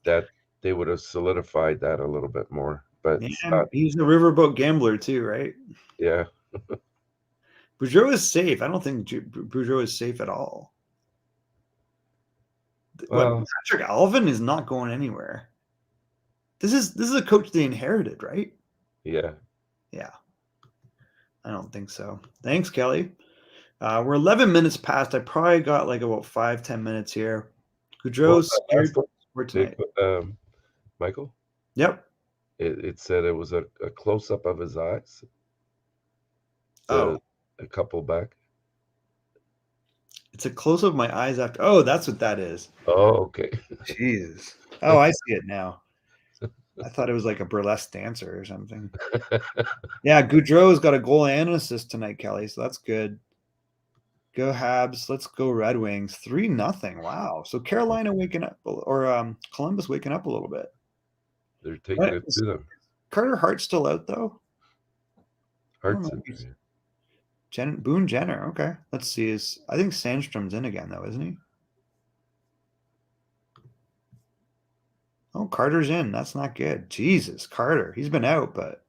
that they would have solidified that a little bit more, but it's Man, not. he's a riverboat gambler too, right? Yeah, Boudreaux is safe. I don't think Boudreaux is safe at all. What, well, Patrick Alvin is not going anywhere. This is a coach they inherited, right? yeah. Yeah, I don't think so. Thanks, Kelly. We're 11 minutes past. I probably got like about 5-10 minutes here. What was Goudreau's that last scared one? for They tonight. put, Michael. Yep. It said it was a close up of his eyes. Oh, A couple back. it's a close up of my eyes after. Oh, that's what that is. Oh, okay. Jesus. Oh, I see it now. I thought it was like a burlesque dancer or something. Yeah, Goudreau's got a goal and an assist tonight, Kelly. So that's good. Go Habs. Let's go Red Wings. 3-0. Wow. So Carolina waking up, or Columbus waking up a little bit. They're taking it to them. Carter Hart still out though? I don't Hearts know. in there. Boone Jenner. Okay. Let's see. I think Sandstrom's in again though, isn't he? Oh, Carter's in. That's not good. Jesus, Carter. He's been out, but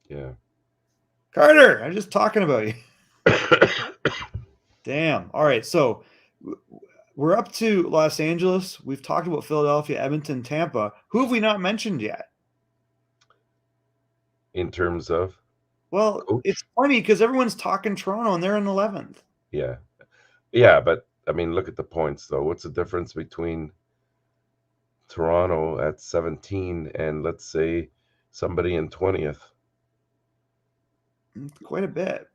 Yeah. Carter, I'm just talking about you. Damn. All right. So we're up to Los Angeles. We've talked about Philadelphia, Edmonton, Tampa. Who have we not mentioned yet? In terms of Well, coach? it's funny because everyone's talking Toronto and they're in 11th. Yeah. Yeah, but I mean, look at the points though. What's the difference between Toronto at 17 and let's say somebody in 20th? Quite a bit.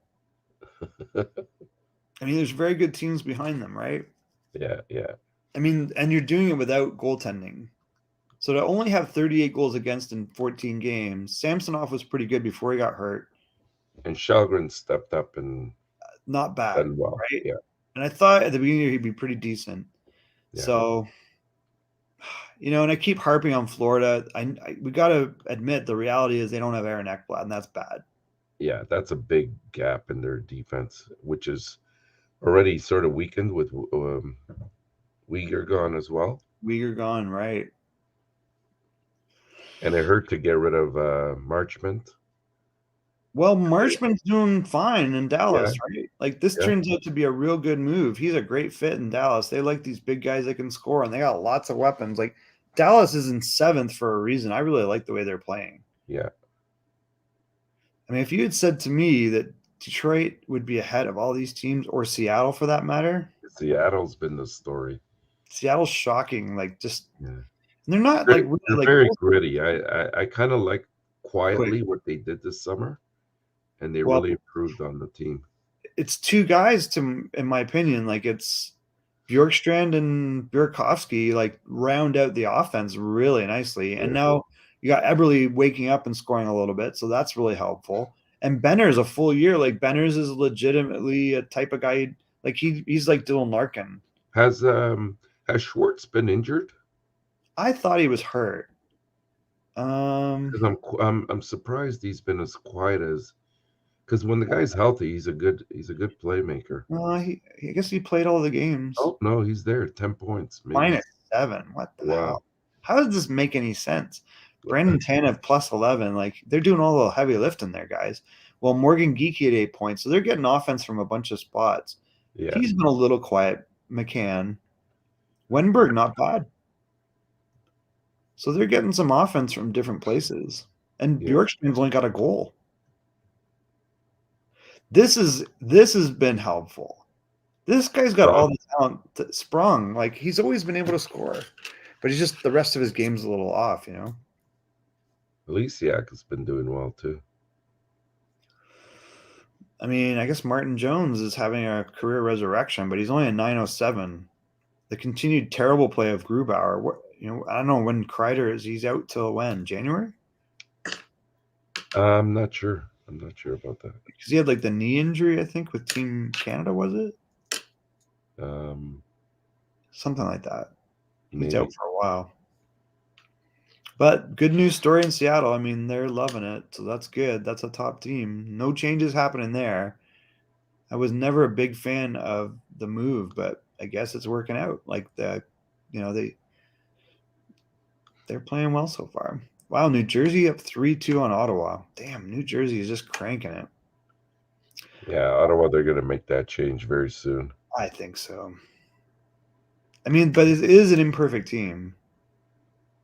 I mean, there's very good teams behind them, right? Yeah, yeah. I mean, and you're doing it without goaltending. So to only have 38 goals against in 14 games, Samsonov was pretty good before he got hurt. And Shalgren stepped up and Not bad, done well. right? Yeah, And I thought at the beginning he'd be pretty decent. yeah. So, and I keep harping on Florida. We got to admit the reality is they don't have Aaron Ekblad, and that's bad. Yeah, that's a big gap in their defense, which is already sort of weakened with Uyghur gone as well. Uyghur gone, right? And it hurt to get rid of Marchment. Well, Marchman's doing fine in Dallas, Yeah, right? Like this yeah, turns out to be a real good move. He's a great fit in Dallas. They like these big guys that can score, and they got lots of weapons. Like Dallas is in 7th for a reason. I really like the way they're playing. yeah. I mean, if you had said to me that Detroit would be ahead of all these teams, or Seattle for that matter, Seattle's been the story. Seattle's shocking. Like just Yeah. they're not like really They're like very gritty. I kind of like quick. quietly what they did this summer, and they Well, really improved on the team. it's 2 guys in my opinion. Like it's Bjorkstrand and Burakovsky like round out the offense really nicely. And Yeah. now you got Eberle waking up and scoring a little bit, so that's really helpful. And Benner's a full year. Like Benner's is legitimately a type of guy like he's like Dylan Larkin. Has Schwartz been injured? I thought he was hurt. Because I'm surprised he's been as quiet as. Because when the guy's healthy, he's a good playmaker. I guess he played all the games. Oh no, he's there. 10 points, maybe. -7. What the Wow. hell? How does this make any sense? Brandon Tanev +11. Like they're doing all the heavy lifting there, guys. Well, Morgan Geekie at 8 points, so they're getting offense from a bunch of spots. Yeah. He's been a little quiet. McCann, Wenberg, not bad. So they're getting some offense from different places. And Yeah. Bjorkstrand's only got a goal. This has been helpful. This guy's got all the talent sprung. Like he's always been able to score, but he's just the rest of his game's a little off, Lisiak has been doing well too. I mean, I guess Martin Jones is having a career resurrection, but he's only a 907. The continued terrible play of Grubauer. I don't know when Kreider is. He's out till when? January? I'm not sure. I'm not sure about that. Because he had like the knee injury, I think, with Team Canada, was it? Something like that. He's out Maybe. for a while. But good news story in Seattle. I mean, they're loving it, so that's good. That's a top team. No changes happening there. I was never a big fan of the move, but I guess it's working out. Like they're playing well so far. Wow, New Jersey up 3-2 on Ottawa. Damn, New Jersey is just cranking it. Yeah, Ottawa, they're going to make that change very soon. I think so. I mean, but it is an imperfect team.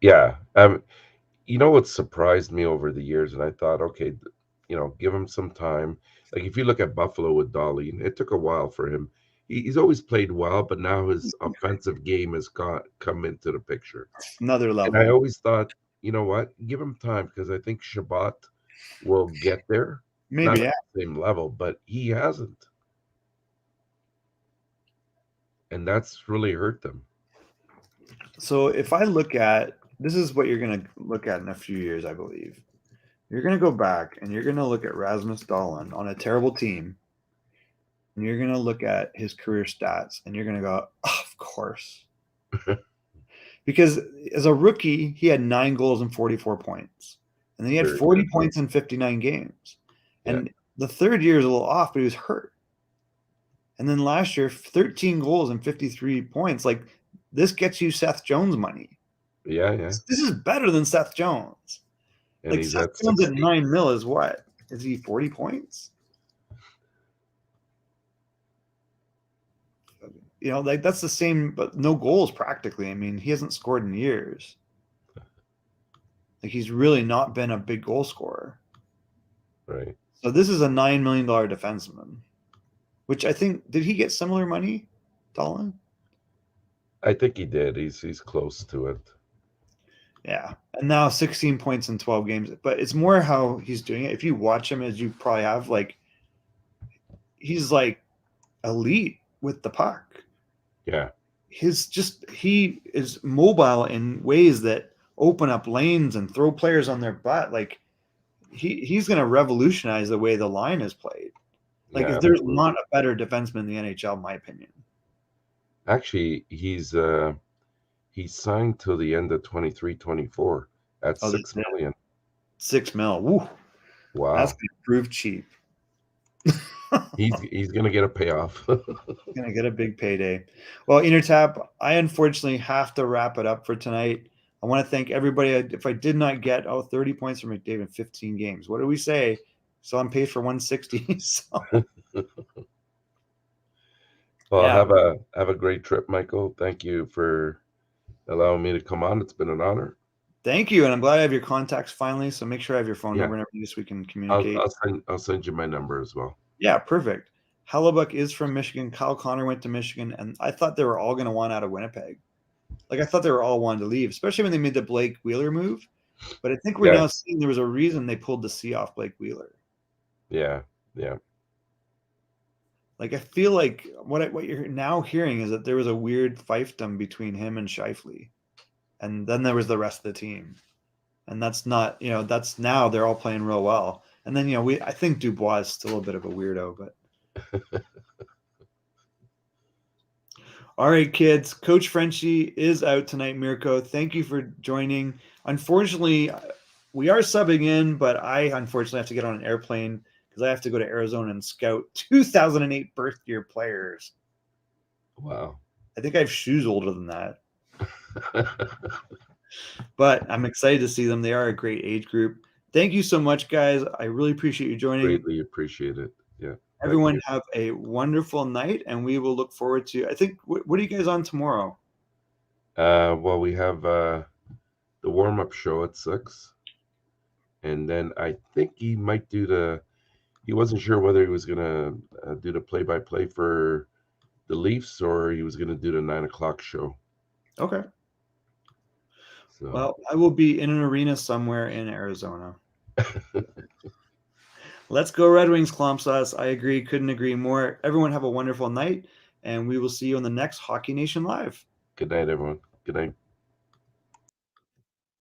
Yeah. You know what surprised me over the years, and I thought, okay, give him some time. Like if you look at Buffalo with Dolly, it took a while for him. He's always played well, but now his offensive game has come into the picture. Another And I level. always thought, you know what, give him time because I think Shabbat will get there. Maybe, Not yeah. at the same level, but he hasn't. And that's really hurt them. So if I look at this is what you're going to look at in a few years, I believe. You're going to go back and you're going to look at Rasmus Dahlin on a terrible team. And you're going to look at his career stats and you're going to go, oh, of course. Because as a rookie, he had 9 goals and 44 points. And then he had Very 40 good. points in 59 games. Yeah. And the third year is a little off, but he was hurt. And then last year, 13 goals and 53 points. Like, this gets you Seth Jones money. Yeah. This is better than Seth Jones. And Like, he's Seth at Jones at 60. 9 mil is what? Is he 40 points? Like that's the same, but no goals practically. I mean, he hasn't scored in years. Like he's really not been a big goal scorer. Right. So this is a $9 million defenseman, which I think, did he get similar money, Dahlin? I think he did. He's close to it. Yeah. And now 16 points in 12 games. But it's more how he's doing it. If you watch him, as you probably have, like he's like elite with the puck. Yeah. He is mobile in ways that open up lanes and throw players on their butt. Like he's going to revolutionize the way the line is played. Like Yeah, if there's absolutely. not a better defenseman in the NHL, in my opinion. Actually, he's signed till the end of 23-24 at Oh, $6 million. 6 mil. Woo. Wow. That's going to prove cheap. He's gonna get a payoff. Gonna get a big payday. Well, ENORTAP, I unfortunately have to wrap it up for tonight. I want to thank everybody. If I did not get 30 points from McDavid, 15 games. What do we say? So I'm paid for 160. So Well, yeah. have a great trip, Michael. Thank you for allowing me to come on. It's been an honor. Thank you, and I'm glad I have your contacts finally. So make sure I have your phone Yeah. number and everything so we can communicate. I'll send you my number as well. Yeah, perfect. Hellebuck is from Michigan. Kyle Connor went to Michigan, and I thought they were all going to want out of Winnipeg. Like I thought they were all wanting to leave, especially when they made the Blake Wheeler move. But I think we're Yeah. now seeing there was a reason they pulled the C off Blake Wheeler. Yeah. Like I feel like what you're now hearing is that there was a weird fiefdom between him and Scheifele, and then there was the rest of the team, and that's not that's now they're all playing real well. And then I think Dubois is still a bit of a weirdo, but all right, kids. Coach Frenchie is out tonight. Mirko, thank you for joining. Unfortunately, we are subbing in, but I unfortunately have to get on an airplane because I have to go to Arizona and scout 2008 birth year players. Wow. I think I have shoes older than that. But I'm excited to see them. They are a great age group. Thank you so much, guys. I really appreciate you joining. Greatly appreciate it. Yeah. Everyone have a wonderful night, and we will look forward to, I think, what are you guys on tomorrow? Well, we have the warm-up show at 6. And then I think he might do he wasn't sure whether he was going to do the play-by-play for the Leafs or he was going to do the 9 o'clock show. Okay. So. Well, I will be in an arena somewhere in Arizona. Let's go Red Wings, Clomp Sauce. I agree. Couldn't agree more. Everyone have a wonderful night, and we will see you on the next Hockey Nation Live. Good night, everyone. Good night.